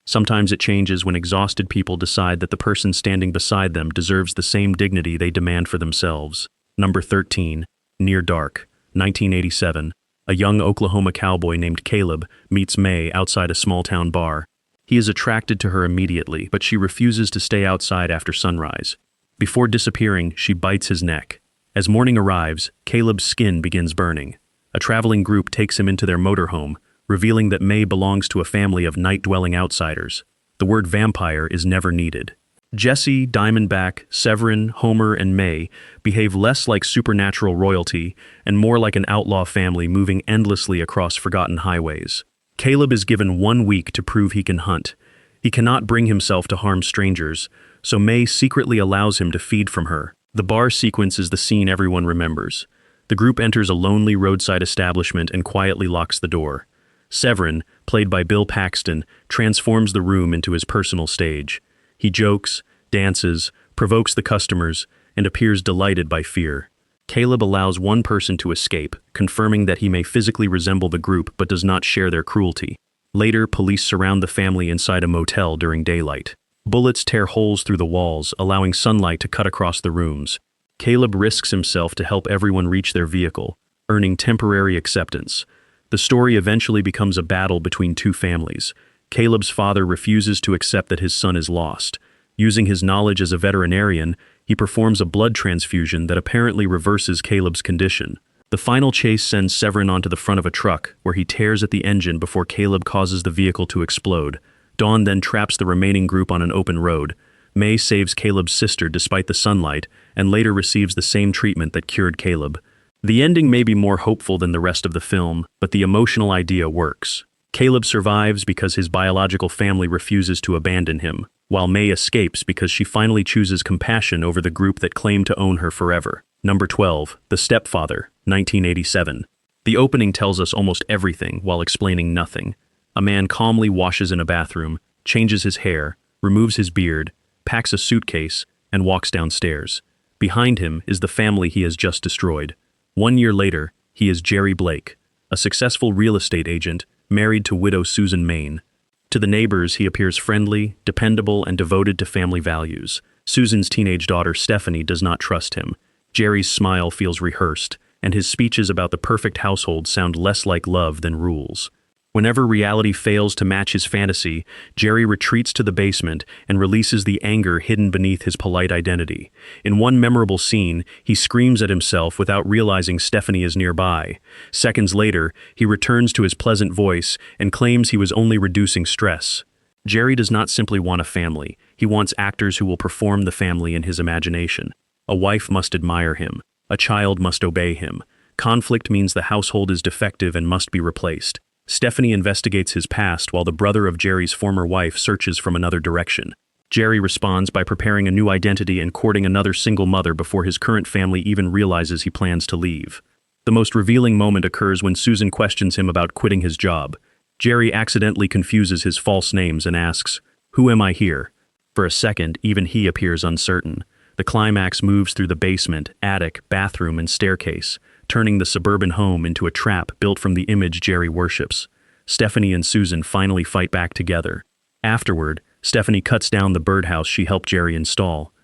Sometimes it changes when exhausted people decide that the person standing beside them deserves the same dignity they demand for themselves. Number 13. Near Dark, 1987. A young Oklahoma cowboy named Caleb meets May outside a small-town bar. He is attracted to her immediately, but she refuses to stay outside after sunrise. Before disappearing, she bites his neck. As morning arrives, Caleb's skin begins burning. A traveling group takes him into their motorhome, revealing that May belongs to a family of night-dwelling outsiders. The word vampire is never needed. Jesse, Diamondback, Severin, Homer, and May behave less like supernatural royalty and more like an outlaw family moving endlessly across forgotten highways. Caleb is given 1 week to prove he can hunt. He cannot bring himself to harm strangers, so May secretly allows him to feed from her. The bar sequence is the scene everyone remembers. The group enters a lonely roadside establishment and quietly locks the door. Severin, played by Bill Paxton, transforms the room into his personal stage. He jokes, dances, provokes the customers, and appears delighted by fear. Caleb allows one person to escape, confirming that he may physically resemble the group but does not share their cruelty. Later, police surround the family inside a motel during daylight. Bullets tear holes through the walls, allowing sunlight to cut across the rooms. Caleb risks himself to help everyone reach their vehicle, earning temporary acceptance. The story eventually becomes a battle between two families. Caleb's father refuses to accept that his son is lost. Using his knowledge as a veterinarian, he performs a blood transfusion that apparently reverses Caleb's condition. The final chase sends Severin onto the front of a truck, where he tears at the engine before Caleb causes the vehicle to explode. Dawn then traps the remaining group on an open road. May saves Caleb's sister despite the sunlight, and later receives the same treatment that cured Caleb. The ending may be more hopeful than the rest of the film, but the emotional idea works. Caleb survives because his biological family refuses to abandon him, while May escapes because she finally chooses compassion over the group that claimed to own her forever. Number 12, The Stepfather, 1987. The opening tells us almost everything while explaining nothing. A man calmly washes in a bathroom, changes his hair, removes his beard, packs a suitcase, and walks downstairs. Behind him is the family he has just destroyed. 1 year later, he is Jerry Blake, a successful real estate agent, married to widow Susan Main. To the neighbors, he appears friendly, dependable, and devoted to family values. Susan's teenage daughter Stephanie does not trust him. Jerry's smile feels rehearsed, and his speeches about the perfect household sound less like love than rules. Whenever reality fails to match his fantasy, Jerry retreats to the basement and releases the anger hidden beneath his polite identity. In one memorable scene, he screams at himself without realizing Stephanie is nearby. Seconds later, he returns to his pleasant voice and claims he was only reducing stress. Jerry does not simply want a family, he wants actors who will perform the family in his imagination. A wife must admire him. A child must obey him. Conflict means the household is defective and must be replaced. Stephanie investigates his past while the brother of Jerry's former wife searches from another direction. Jerry responds by preparing a new identity and courting another single mother before his current family even realizes he plans to leave. The most revealing moment occurs when Susan questions him about quitting his job. Jerry accidentally confuses his false names and asks, "Who am I here?" For a second, even he appears uncertain. The climax moves through the basement, attic, bathroom, and staircase, turning the suburban home into a trap built from the image Jerry worships. Stephanie and Susan finally fight back together. Afterward, Stephanie cuts down the birdhouse she helped Jerry install.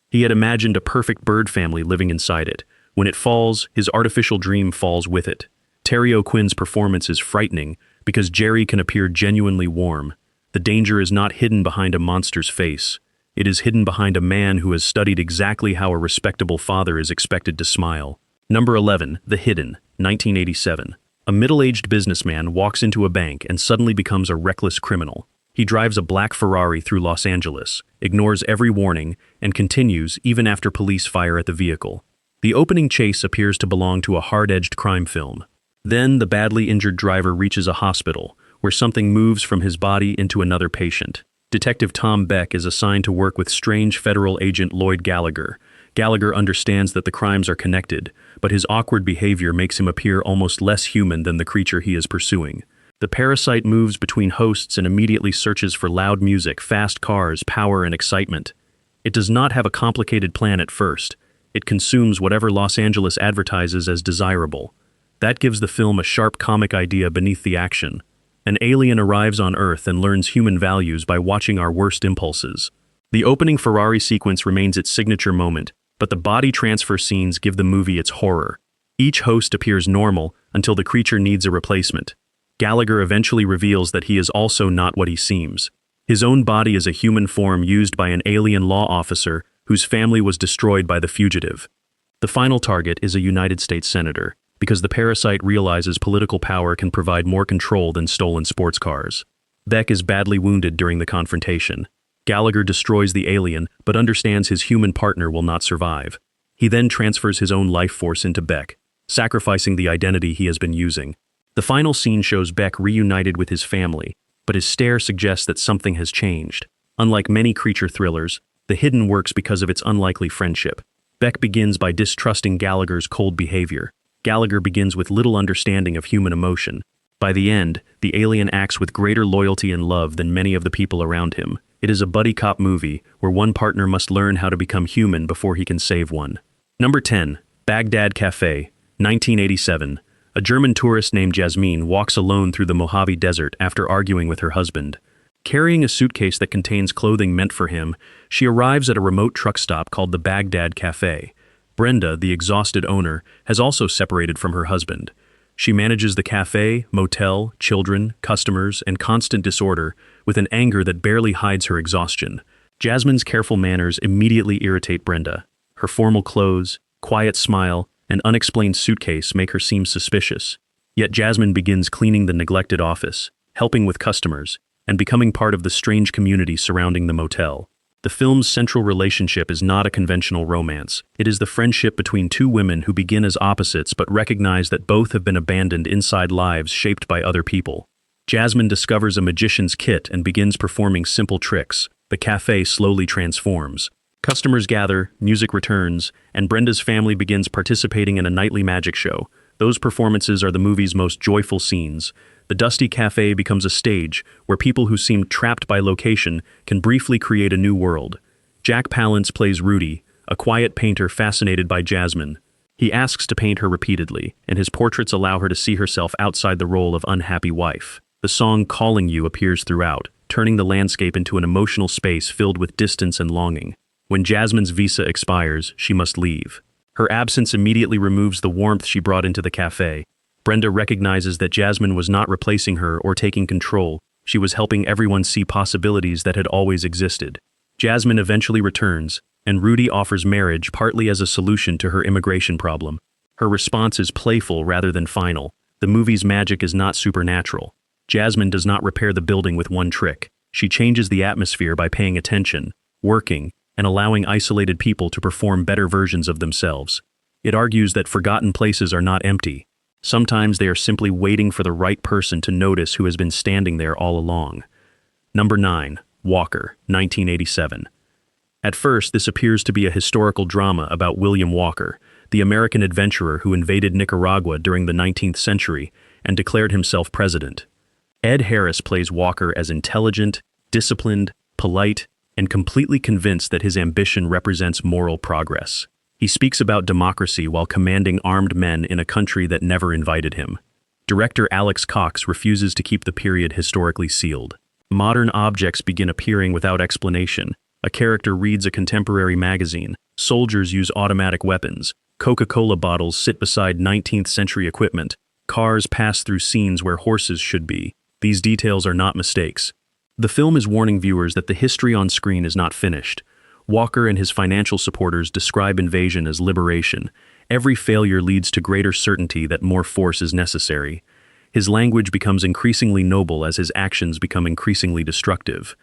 He had imagined a perfect bird family living inside it. When it falls, his artificial dream falls with it. Terry O'Quinn's performance is frightening because Jerry can appear genuinely warm. The danger is not hidden behind a monster's face. It is hidden behind a man who has studied exactly how a respectable father is expected to smile. Number 11, The Hidden, 1987. A middle-aged businessman walks into a bank and suddenly becomes a reckless criminal. He drives a black Ferrari through Los Angeles, ignores every warning, and continues even after police fire at the vehicle. The opening chase appears to belong to a hard-edged crime film. Then the badly injured driver reaches a hospital, where something moves from his body into another patient. Detective Tom Beck is assigned to work with strange federal agent Lloyd Gallagher. Gallagher understands that the crimes are connected, but his awkward behavior makes him appear almost less human than the creature he is pursuing. The parasite moves between hosts and immediately searches for loud music, fast cars, power, and excitement. It does not have a complicated plan at first. It consumes whatever Los Angeles advertises as desirable. That gives the film a sharp comic idea beneath the action. An alien arrives on Earth and learns human values by watching our worst impulses. The opening Ferrari sequence remains its signature moment, but the body transfer scenes give the movie its horror. Each host appears normal until the creature needs a replacement. Gallagher eventually reveals that he is also not what he seems. His own body is a human form used by an alien law officer whose family was destroyed by the fugitive. The final target is a United States senator, because the parasite realizes political power can provide more control than stolen sports cars. Beck is badly wounded during the confrontation. Gallagher destroys the alien, but understands his human partner will not survive. He then transfers his own life force into Beck, sacrificing the identity he has been using. The final scene shows Beck reunited with his family, but his stare suggests that something has changed. Unlike many creature thrillers, The Hidden works because of its unlikely friendship. Beck begins by distrusting Gallagher's cold behavior. Gallagher begins with little understanding of human emotion. By the end, the alien acts with greater loyalty and love than many of the people around him. It is a buddy cop movie where one partner must learn how to become human before he can save one. Number 10, Baghdad Cafe, 1987. A German tourist named Jasmine walks alone through the Mojave Desert after arguing with her husband. Carrying a suitcase that contains clothing meant for him, she arrives at a remote truck stop called the Baghdad Cafe. Brenda, the exhausted owner, has also separated from her husband. She manages the cafe, motel, children, customers, and constant disorder with an anger that barely hides her exhaustion. Jasmine's careful manners immediately irritate Brenda. Her formal clothes, quiet smile, and unexplained suitcase make her seem suspicious. Yet Jasmine begins cleaning the neglected office, helping with customers, and becoming part of the strange community surrounding the motel. The film's central relationship is not a conventional romance. It is the friendship between two women who begin as opposites but recognize that both have been abandoned inside lives shaped by other people. Jasmine discovers a magician's kit and begins performing simple tricks. The cafe slowly transforms. Customers gather, music returns, and Brenda's family begins participating in a nightly magic show. Those performances are the movie's most joyful scenes. The dusty cafe becomes a stage where people who seem trapped by location can briefly create a new world. Jack Palance plays Rudy, a quiet painter fascinated by Jasmine. He asks to paint her repeatedly, and his portraits allow her to see herself outside the role of unhappy wife. The song Calling You appears throughout, turning the landscape into an emotional space filled with distance and longing. When Jasmine's visa expires, she must leave. Her absence immediately removes the warmth she brought into the cafe. Brenda recognizes that Jasmine was not replacing her or taking control. She was helping everyone see possibilities that had always existed. Jasmine eventually returns, and Rudy offers marriage partly as a solution to her immigration problem. Her response is playful rather than final. The movie's magic is not supernatural. Jasmine does not repair the building with one trick. She changes the atmosphere by paying attention, working, and allowing isolated people to perform better versions of themselves. It argues that forgotten places are not empty. Sometimes they are simply waiting for the right person to notice who has been standing there all along. Number 9. Walker, 1987. At first, this appears to be a historical drama about William Walker, the American adventurer who invaded Nicaragua during the 19th century and declared himself president. Ed Harris plays Walker as intelligent, disciplined, polite, and completely convinced that his ambition represents moral progress. He speaks about democracy while commanding armed men in a country that never invited him. Director Alex Cox refuses to keep the period historically sealed. Modern objects begin appearing without explanation. A character reads a contemporary magazine. Soldiers use automatic weapons. Coca-Cola bottles sit beside 19th century equipment. Cars pass through scenes where horses should be. These details are not mistakes. The film is warning viewers that the history on screen is not finished. Walker and his financial supporters describe invasion as liberation. Every failure leads to greater certainty that more force is necessary. His language becomes increasingly noble as his actions become increasingly destructive.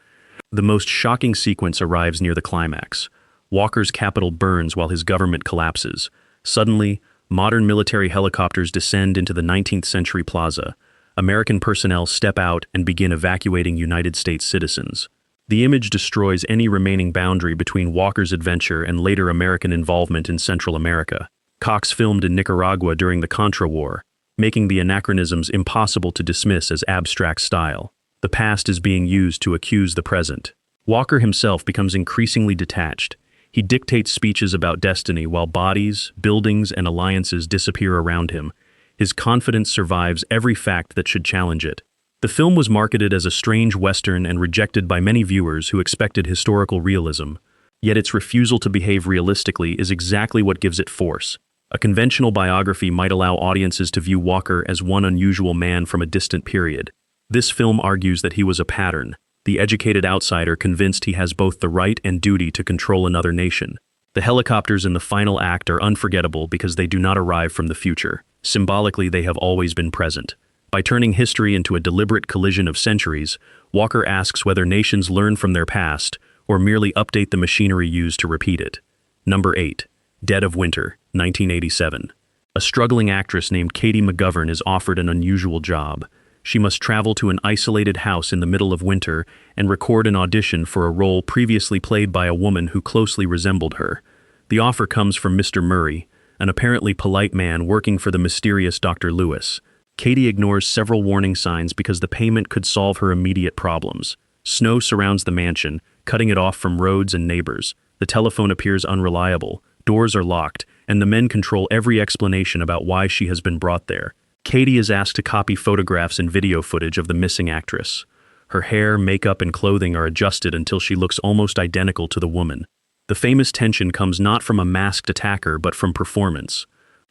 The most shocking sequence arrives near the climax. Walker's capital burns while his government collapses. Suddenly, modern military helicopters descend into the 19th century plaza. American personnel step out and begin evacuating United States citizens. The image destroys any remaining boundary between Walker's adventure and later American involvement in Central America. Cox filmed in Nicaragua during the Contra War, making the anachronisms impossible to dismiss as abstract style. The past is being used to accuse the present. Walker himself becomes increasingly detached. He dictates speeches about destiny while bodies, buildings, and alliances disappear around him. His confidence survives every fact that should challenge it. The film was marketed as a strange Western and rejected by many viewers who expected historical realism. Yet its refusal to behave realistically is exactly what gives it force. A conventional biography might allow audiences to view Walker as one unusual man from a distant period. This film argues that he was a pattern, the educated outsider convinced he has both the right and duty to control another nation. The helicopters in the final act are unforgettable because they do not arrive from the future. Symbolically, they have always been present. By turning history into a deliberate collision of centuries, Walker asks whether nations learn from their past or merely update the machinery used to repeat it. Number 8. Dead of Winter, 1987. A struggling actress named Katie McGovern is offered an unusual job. She must travel to an isolated house in the middle of winter and record an audition for a role previously played by a woman who closely resembled her. The offer comes from Mr. Murray, an apparently polite man working for the mysterious Dr. Lewis. Katie ignores several warning signs because the payment could solve her immediate problems. Snow surrounds the mansion, cutting it off from roads and neighbors. The telephone appears unreliable, doors are locked, and the men control every explanation about why she has been brought there. Katie is asked to copy photographs and video footage of the missing actress. Her hair, makeup, and clothing are adjusted until she looks almost identical to the woman. The famous tension comes not from a masked attacker but from performance.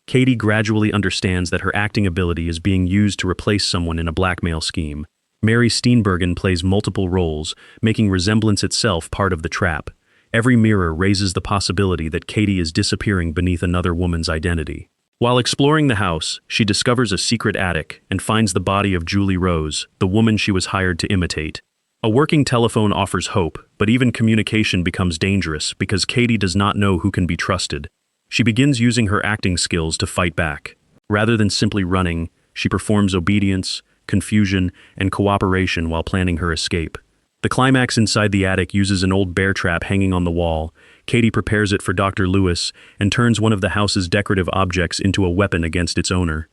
Katie gradually understands that her acting ability is being used to replace someone in a blackmail scheme. Mary Steenburgen plays multiple roles, making resemblance itself part of the trap. Every mirror raises the possibility that Katie is disappearing beneath another woman's identity. While exploring the house, she discovers a secret attic and finds the body of Julie Rose, the woman she was hired to imitate. A working telephone offers hope, but even communication becomes dangerous because Katie does not know who can be trusted. She begins using her acting skills to fight back. Rather than simply running, she performs obedience, confusion, and cooperation while planning her escape. The climax inside the attic uses an old bear trap hanging on the wall. Katie prepares it for Dr. Lewis and turns one of the house's decorative objects into a weapon against its owner.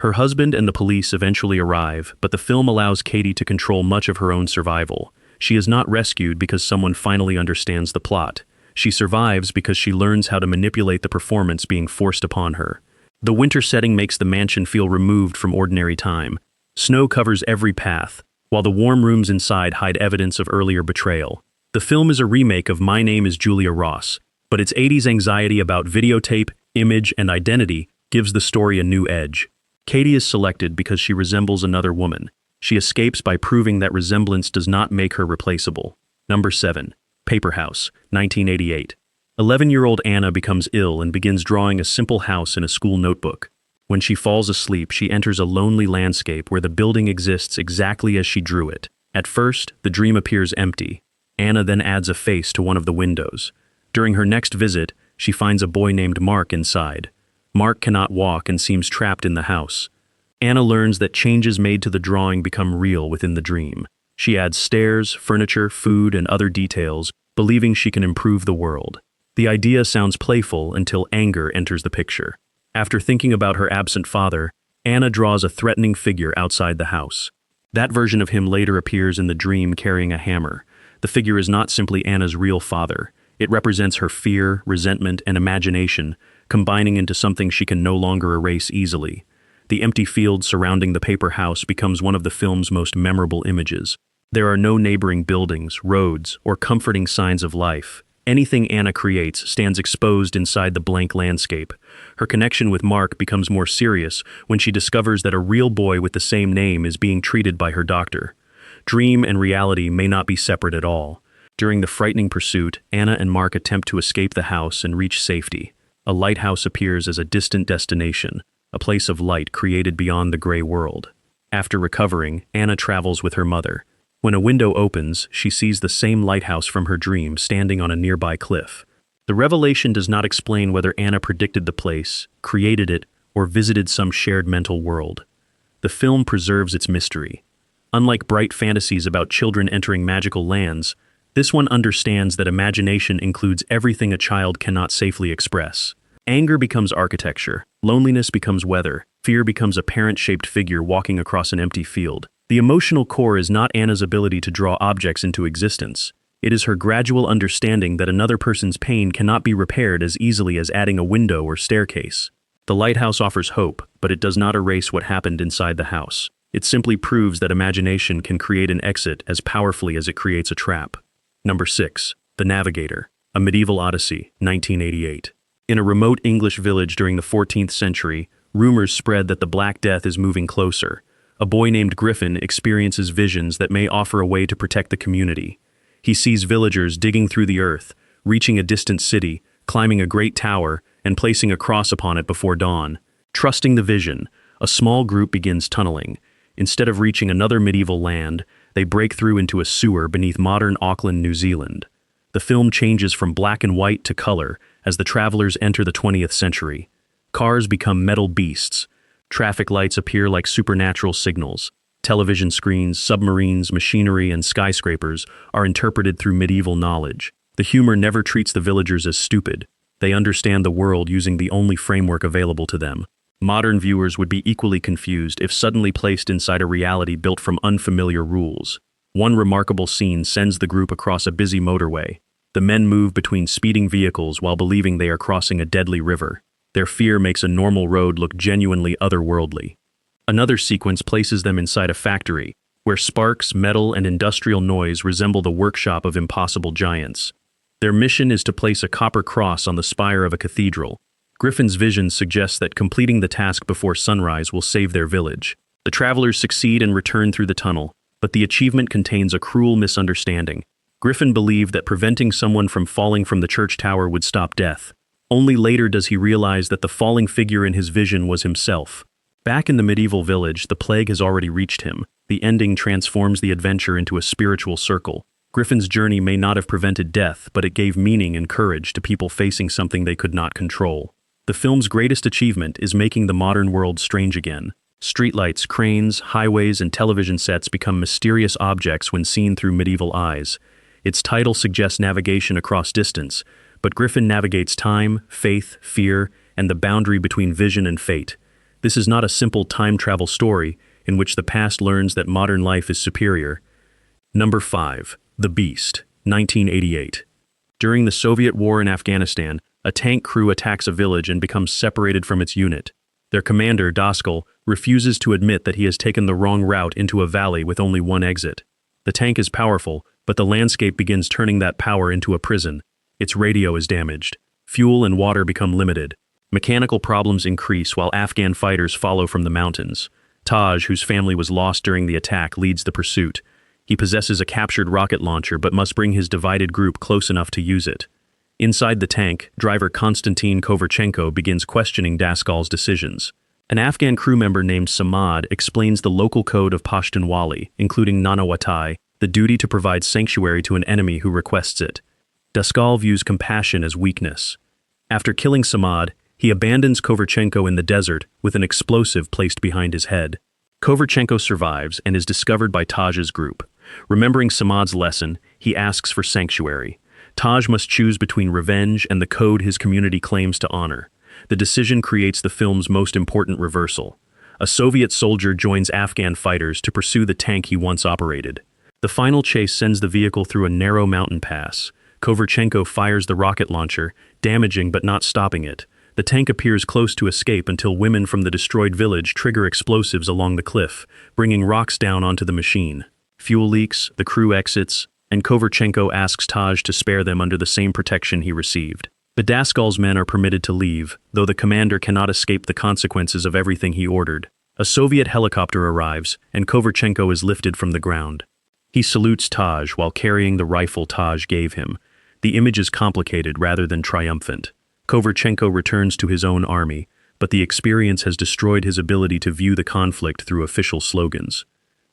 Her husband and the police eventually arrive, but the film allows Katie to control much of her own survival. She is not rescued because someone finally understands the plot. She survives because she learns how to manipulate the performance being forced upon her. The winter setting makes the mansion feel removed from ordinary time. Snow covers every path, while the warm rooms inside hide evidence of earlier betrayal. The film is a remake of My Name is Julia Ross, but its 80s anxiety about videotape, image, and identity gives the story a new edge. Katie is selected because she resembles another woman. She escapes by proving that resemblance does not make her replaceable. Number 7. Paper House, 1988. 11-year-old Anna becomes ill and begins drawing a simple house in a school notebook. When she falls asleep, she enters a lonely landscape where the building exists exactly as she drew it. At first, the dream appears empty. Anna then adds a face to one of the windows. During her next visit, she finds a boy named Mark inside. Mark cannot walk and seems trapped in the house. Anna learns that changes made to the drawing become real within the dream. She adds stairs, furniture, food, and other details, believing she can improve the world. The idea sounds playful until anger enters the picture. After thinking about her absent father, Anna draws a threatening figure outside the house. That version of him later appears in the dream carrying a hammer. The figure is not simply Anna's real father. It represents her fear, resentment, and imagination, combining into something she can no longer erase easily. The empty field surrounding the paper house becomes one of the film's most memorable images. There are no neighboring buildings, roads, or comforting signs of life. Anything Anna creates stands exposed inside the blank landscape. Her connection with Mark becomes more serious when she discovers that a real boy with the same name is being treated by her doctor. Dream and reality may not be separate at all. During the frightening pursuit, Anna and Mark attempt to escape the house and reach safety. A lighthouse appears as a distant destination, a place of light created beyond the gray world. After recovering, Anna travels with her mother. When a window opens, she sees the same lighthouse from her dream standing on a nearby cliff. The revelation does not explain whether Anna predicted the place, created it, or visited some shared mental world. The film preserves its mystery. Unlike bright fantasies about children entering magical lands, this one understands that imagination includes everything a child cannot safely express. Anger becomes architecture, loneliness becomes weather, fear becomes a parent-shaped figure walking across an empty field. The emotional core is not Anna's ability to draw objects into existence. It is her gradual understanding that another person's pain cannot be repaired as easily as adding a window or staircase. The lighthouse offers hope, but it does not erase what happened inside the house. It simply proves that imagination can create an exit as powerfully as it creates a trap. Number 6. The Navigator, A Medieval Odyssey, 1988. In a remote English village during the 14th century, rumors spread that the Black Death is moving closer. A boy named Griffin experiences visions that may offer a way to protect the community. He sees villagers digging through the earth, reaching a distant city, climbing a great tower, and placing a cross upon it before dawn. Trusting the vision, a small group begins tunneling. Instead of reaching another medieval land, they break through into a sewer beneath modern Auckland, New Zealand. The film changes from black and white to color as the travelers enter the 20th century. Cars become metal beasts. Traffic lights appear like supernatural signals. Television screens, submarines, machinery, and skyscrapers are interpreted through medieval knowledge. The humor never treats the villagers as stupid. They understand the world using the only framework available to them. Modern viewers would be equally confused if suddenly placed inside a reality built from unfamiliar rules. One remarkable scene sends the group across a busy motorway. The men move between speeding vehicles while believing they are crossing a deadly river. Their fear makes a normal road look genuinely otherworldly. Another sequence places them inside a factory, where sparks, metal, and industrial noise resemble the workshop of impossible giants. Their mission is to place a copper cross on the spire of a cathedral. Griffin's vision suggests that completing the task before sunrise will save their village. The travelers succeed and return through the tunnel, but the achievement contains a cruel misunderstanding. Griffin believed that preventing someone from falling from the church tower would stop death. Only later does he realize that the falling figure in his vision was himself. Back in the medieval village, the plague has already reached him. The ending transforms the adventure into a spiritual circle. Griffin's journey may not have prevented death, but it gave meaning and courage to people facing something they could not control. The film's greatest achievement is making the modern world strange again. Streetlights, cranes, highways, and television sets become mysterious objects when seen through medieval eyes. Its title suggests navigation across distance, but Griffin navigates time, faith, fear, and the boundary between vision and fate. This is not a simple time travel story in which the past learns that modern life is superior. Number 5. The Beast, 1988. During the Soviet war in Afghanistan, a tank crew attacks a village and becomes separated from its unit. Their commander, Daskal, refuses to admit that he has taken the wrong route into a valley with only one exit. The tank is powerful, but the landscape begins turning that power into a prison. Its radio is damaged. Fuel and water become limited. Mechanical problems increase while Afghan fighters follow from the mountains. Taj, whose family was lost during the attack, leads the pursuit. He possesses a captured rocket launcher but must bring his divided group close enough to use it. Inside the tank, driver Konstantin Koverchenko begins questioning Daskal's decisions. An Afghan crew member named Samad explains the local code of Pashtunwali, including Nanawatai, the duty to provide sanctuary to an enemy who requests it. Daskal views compassion as weakness. After killing Samad, he abandons Koverchenko in the desert with an explosive placed behind his head. Koverchenko survives and is discovered by Taj's group. Remembering Samad's lesson, he asks for sanctuary. Taj must choose between revenge and the code his community claims to honor. The decision creates the film's most important reversal. A Soviet soldier joins Afghan fighters to pursue the tank he once operated. The final chase sends the vehicle through a narrow mountain pass. Koverchenko fires the rocket launcher, damaging but not stopping it. The tank appears close to escape until women from the destroyed village trigger explosives along the cliff, bringing rocks down onto the machine. Fuel leaks, the crew exits, and Koverchenko asks Taj to spare them under the same protection he received. The Daskal's men are permitted to leave, though the commander cannot escape the consequences of everything he ordered. A Soviet helicopter arrives, and Koverchenko is lifted from the ground. He salutes Taj while carrying the rifle Taj gave him. The image is complicated rather than triumphant. Koverchenko returns to his own army, but the experience has destroyed his ability to view the conflict through official slogans.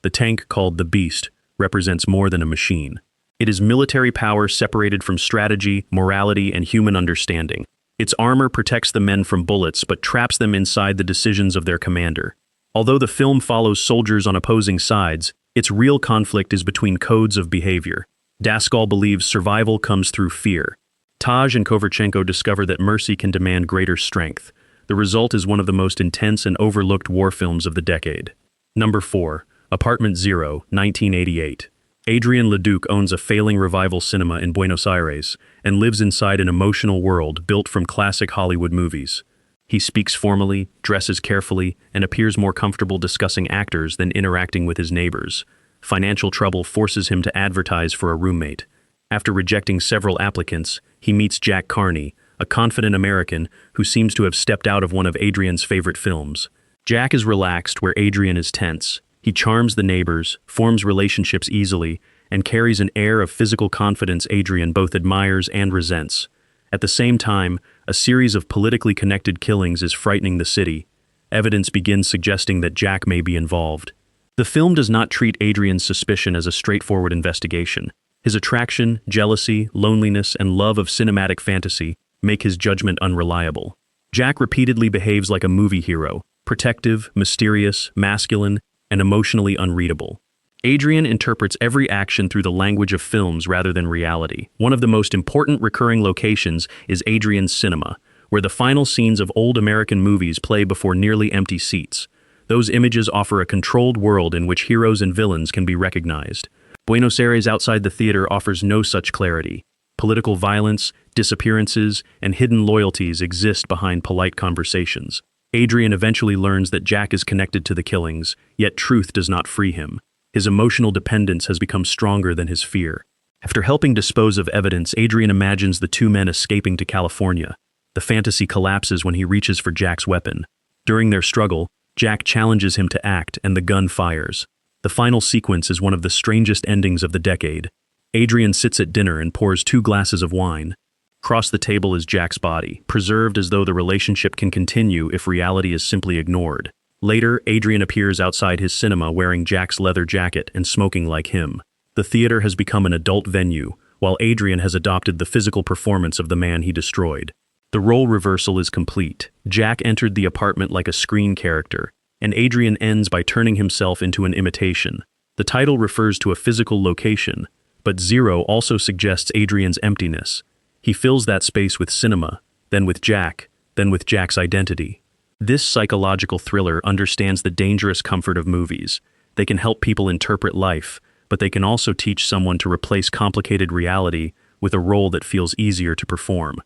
The tank, called the Beast, represents more than a machine. It is military power separated from strategy, morality, and human understanding. Its armor protects the men from bullets but traps them inside the decisions of their commander. Although the film follows soldiers on opposing sides, its real conflict is between codes of behavior. Daskal believes survival comes through fear. Taj and Koverchenko discover that mercy can demand greater strength. The result is one of the most intense and overlooked war films of the decade. Number 4. Apartment Zero, 1988. Adrian Leduc owns a failing revival cinema in Buenos Aires and lives inside an emotional world built from classic Hollywood movies. He speaks formally, dresses carefully, and appears more comfortable discussing actors than interacting with his neighbors. Financial trouble forces him to advertise for a roommate. After rejecting several applicants, he meets Jack Carney, a confident American who seems to have stepped out of one of Adrian's favorite films. Jack is relaxed where Adrian is tense. He charms the neighbors, forms relationships easily, and carries an air of physical confidence Adrian both admires and resents. At the same time, a series of politically connected killings is frightening the city. Evidence begins suggesting that Jack may be involved. The film does not treat Adrian's suspicion as a straightforward investigation. His attraction, jealousy, loneliness, and love of cinematic fantasy make his judgment unreliable. Jack repeatedly behaves like a movie hero, protective, mysterious, masculine, and emotionally unreadable. Adrian interprets every action through the language of films rather than reality. One of the most important recurring locations is Adrian's cinema, where the final scenes of old American movies play before nearly empty seats. Those images offer a controlled world in which heroes and villains can be recognized. Buenos Aires outside the theater offers no such clarity. Political violence, disappearances, and hidden loyalties exist behind polite conversations. Adrian eventually learns that Jack is connected to the killings, yet truth does not free him. His emotional dependence has become stronger than his fear. After helping dispose of evidence, Adrian imagines the two men escaping to California. The fantasy collapses when he reaches for Jack's weapon. During their struggle, Jack challenges him to act, and the gun fires. The final sequence is one of the strangest endings of the decade. Adrian sits at dinner and pours 2 glasses of wine. Across the table is Jack's body, preserved as though the relationship can continue if reality is simply ignored. Later, Adrian appears outside his cinema wearing Jack's leather jacket and smoking like him. The theater has become an adult venue, while Adrian has adopted the physical performance of the man he destroyed. The role reversal is complete. Jack entered the apartment like a screen character, and Adrian ends by turning himself into an imitation. The title refers to a physical location, but Zero also suggests Adrian's emptiness. He fills that space with cinema, then with Jack, then with Jack's identity. This psychological thriller understands the dangerous comfort of movies. They can help people interpret life, but they can also teach someone to replace complicated reality with a role that feels easier to perform.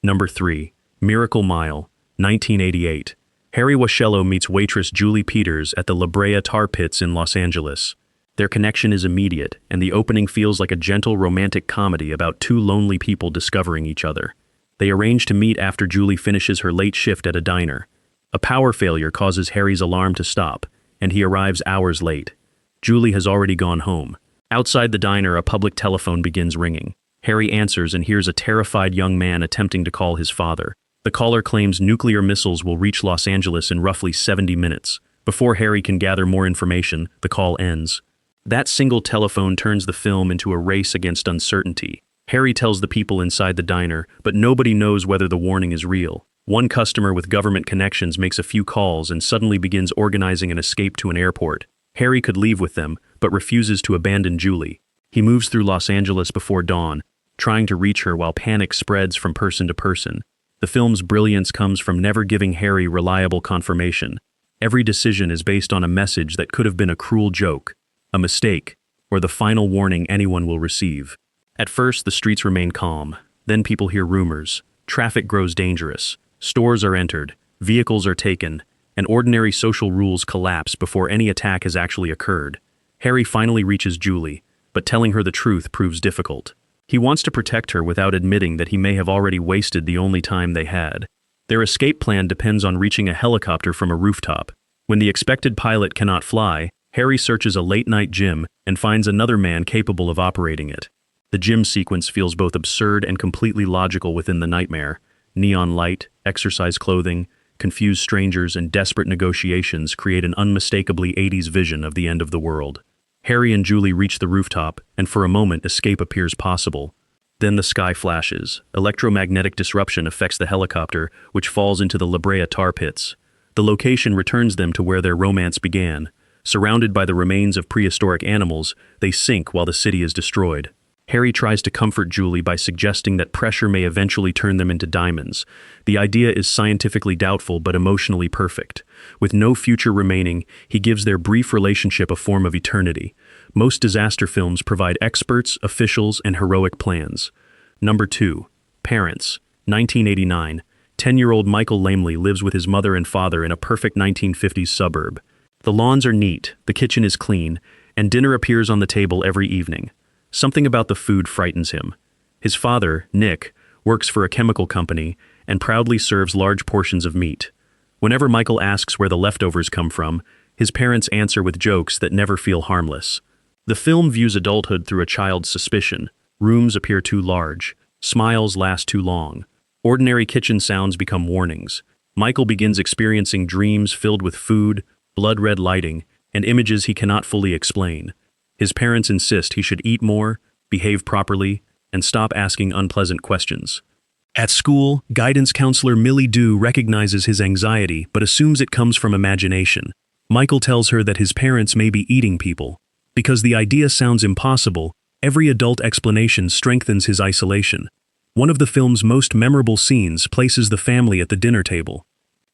Number 3. Miracle Mile, 1988. Harry Washello meets waitress Julie Peters at the La Brea Tar Pits in Los Angeles. Their connection is immediate, and the opening feels like a gentle romantic comedy about two lonely people discovering each other. They arrange to meet after Julie finishes her late shift at a diner. A power failure causes Harry's alarm to stop, and he arrives hours late. Julie has already gone home. Outside the diner, a public telephone begins ringing. Harry answers and hears a terrified young man attempting to call his father. The caller claims nuclear missiles will reach Los Angeles in roughly 70 minutes. Before Harry can gather more information, the call ends. That single telephone turns the film into a race against uncertainty. Harry tells the people inside the diner, but nobody knows whether the warning is real. One customer with government connections makes a few calls and suddenly begins organizing an escape to an airport. Harry could leave with them, but refuses to abandon Julie. He moves through Los Angeles before dawn, trying to reach her while panic spreads from person to person. The film's brilliance comes from never giving Harry reliable confirmation. Every decision is based on a message that could have been a cruel joke, a mistake, or the final warning anyone will receive. At first, the streets remain calm. Then people hear rumors. Traffic grows dangerous. Stores are entered. Vehicles are taken. And ordinary social rules collapse before any attack has actually occurred. Harry finally reaches Julie, but telling her the truth proves difficult. He wants to protect her without admitting that he may have already wasted the only time they had. Their escape plan depends on reaching a helicopter from a rooftop. When the expected pilot cannot fly, Harry searches a late-night gym and finds another man capable of operating it. The gym sequence feels both absurd and completely logical within the nightmare. Neon light, exercise clothing, confused strangers, and desperate negotiations create an unmistakably 80s vision of the end of the world. Harry and Julie reach the rooftop, and for a moment escape appears possible. Then the sky flashes. Electromagnetic disruption affects the helicopter, which falls into the La Brea Tar Pits. The location returns them to where their romance began. Surrounded by the remains of prehistoric animals, they sink while the city is destroyed. Harry tries to comfort Julie by suggesting that pressure may eventually turn them into diamonds. The idea is scientifically doubtful but emotionally perfect. With no future remaining, he gives their brief relationship a form of eternity. Most disaster films provide experts, officials, and heroic plans. Number 2. Parents, 1989. 10-year-old Michael Lamley lives with his mother and father in a perfect 1950s suburb. The lawns are neat, the kitchen is clean, and dinner appears on the table every evening. Something about the food frightens him. His father, Nick, works for a chemical company and proudly serves large portions of meat. Whenever Michael asks where the leftovers come from, his parents answer with jokes that never feel harmless. The film views adulthood through a child's suspicion. Rooms appear too large. Smiles last too long. Ordinary kitchen sounds become warnings. Michael begins experiencing dreams filled with food, blood-red lighting, and images he cannot fully explain. His parents insist he should eat more, behave properly, and stop asking unpleasant questions. At school, guidance counselor Millie Dew recognizes his anxiety but assumes it comes from imagination. Michael tells her that his parents may be eating people. Because the idea sounds impossible, every adult explanation strengthens his isolation. One of the film's most memorable scenes places the family at the dinner table.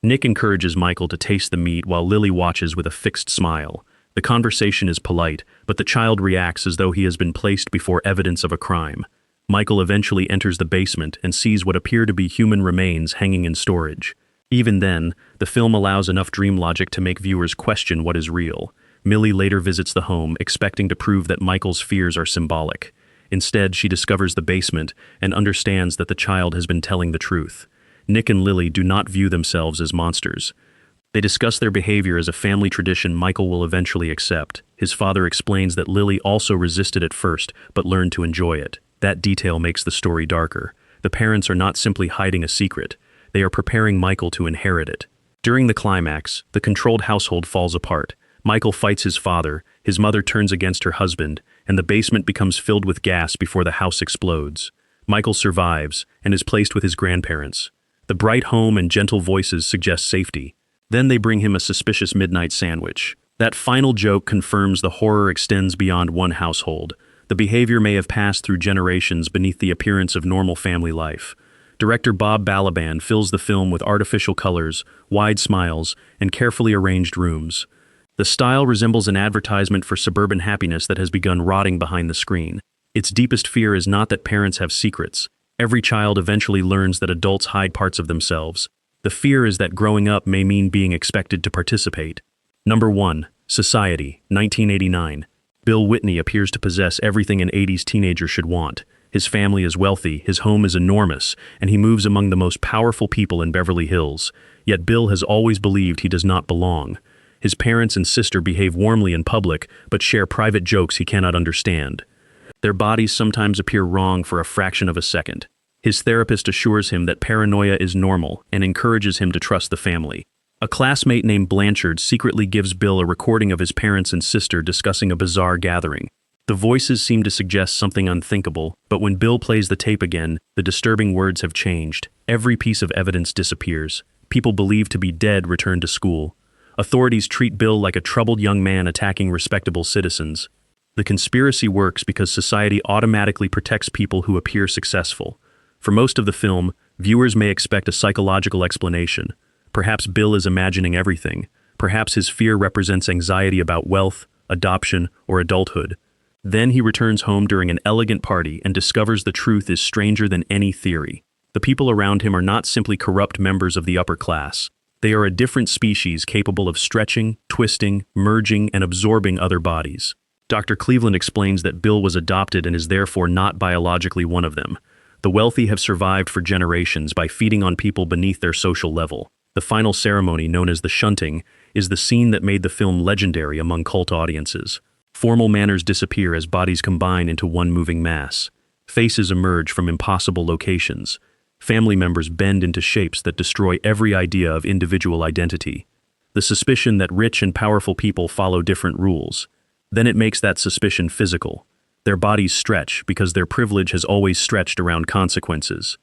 Nick encourages Michael to taste the meat while Lily watches with a fixed smile. The conversation is polite, but the child reacts as though he has been placed before evidence of a crime. Michael eventually enters the basement and sees what appear to be human remains hanging in storage. Even then, the film allows enough dream logic to make viewers question what is real. Millie later visits the home, expecting to prove that Michael's fears are symbolic. Instead, she discovers the basement and understands that the child has been telling the truth. Nick and Lily do not view themselves as monsters. They discuss their behavior as a family tradition Michael will eventually accept. His father explains that Lily also resisted at first, but learned to enjoy it. That detail makes the story darker. The parents are not simply hiding a secret. They are preparing Michael to inherit it. During the climax, the controlled household falls apart. Michael fights his father, his mother turns against her husband, and the basement becomes filled with gas before the house explodes. Michael survives and is placed with his grandparents. The bright home and gentle voices suggest safety. Then they bring him a suspicious midnight sandwich. That final joke confirms the horror extends beyond one household. The behavior may have passed through generations beneath the appearance of normal family life. Director Bob Balaban fills the film with artificial colors, wide smiles, and carefully arranged rooms. The style resembles an advertisement for suburban happiness that has begun rotting behind the screen. Its deepest fear is not that parents have secrets. Every child eventually learns that adults hide parts of themselves. The fear is that growing up may mean being expected to participate. Number 1. Society, 1989. Bill Whitney appears to possess everything an 80s teenager should want. His family is wealthy, his home is enormous, and he moves among the most powerful people in Beverly Hills. Yet Bill has always believed he does not belong. His parents and sister behave warmly in public, but share private jokes he cannot understand. Their bodies sometimes appear wrong for a fraction of a second. His therapist assures him that paranoia is normal and encourages him to trust the family. A classmate named Blanchard secretly gives Bill a recording of his parents and sister discussing a bizarre gathering. The voices seem to suggest something unthinkable, but when Bill plays the tape again, the disturbing words have changed. Every piece of evidence disappears. People believed to be dead return to school. Authorities treat Bill like a troubled young man attacking respectable citizens. The conspiracy works because society automatically protects people who appear successful. For most of the film, viewers may expect a psychological explanation. Perhaps Bill is imagining everything. Perhaps his fear represents anxiety about wealth, adoption, or adulthood. Then he returns home during an elegant party and discovers the truth is stranger than any theory. The people around him are not simply corrupt members of the upper class. They are a different species capable of stretching, twisting, merging, and absorbing other bodies. Dr. Cleveland explains that Bill was adopted and is therefore not biologically one of them. The wealthy have survived for generations by feeding on people beneath their social level. The final ceremony, known as the shunting, is the scene that made the film legendary among cult audiences. Formal manners disappear as bodies combine into one moving mass. Faces emerge from impossible locations. Family members bend into shapes that destroy every idea of individual identity. The suspicion that rich and powerful people follow different rules. Then it makes that suspicion physical. Their bodies stretch because their privilege has always stretched around consequences.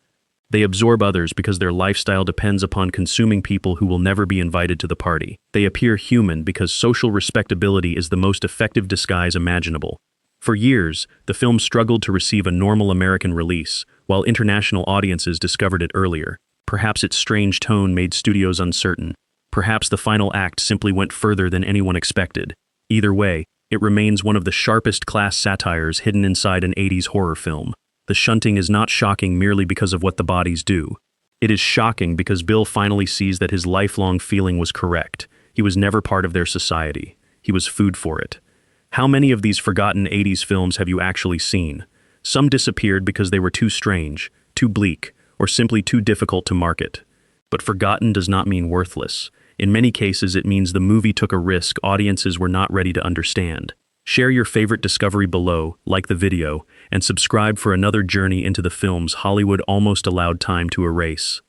They absorb others because their lifestyle depends upon consuming people who will never be invited to the party. They appear human because social respectability is the most effective disguise imaginable. For years, the film struggled to receive a normal American release, while international audiences discovered it earlier. Perhaps its strange tone made studios uncertain. Perhaps the final act simply went further than anyone expected. Either way, it remains one of the sharpest class satires hidden inside an 80s horror film. The shunting is not shocking merely because of what the bodies do. It is shocking because Bill finally sees that his lifelong feeling was correct. He was never part of their society. He was food for it. How many of these forgotten 80s films have you actually seen? Some disappeared because they were too strange, too bleak, or simply too difficult to market. But forgotten does not mean worthless. In many cases, it means the movie took a risk audiences were not ready to understand. Share your favorite discovery below, like the video, and subscribe for another journey into the films Hollywood almost allowed time to erase.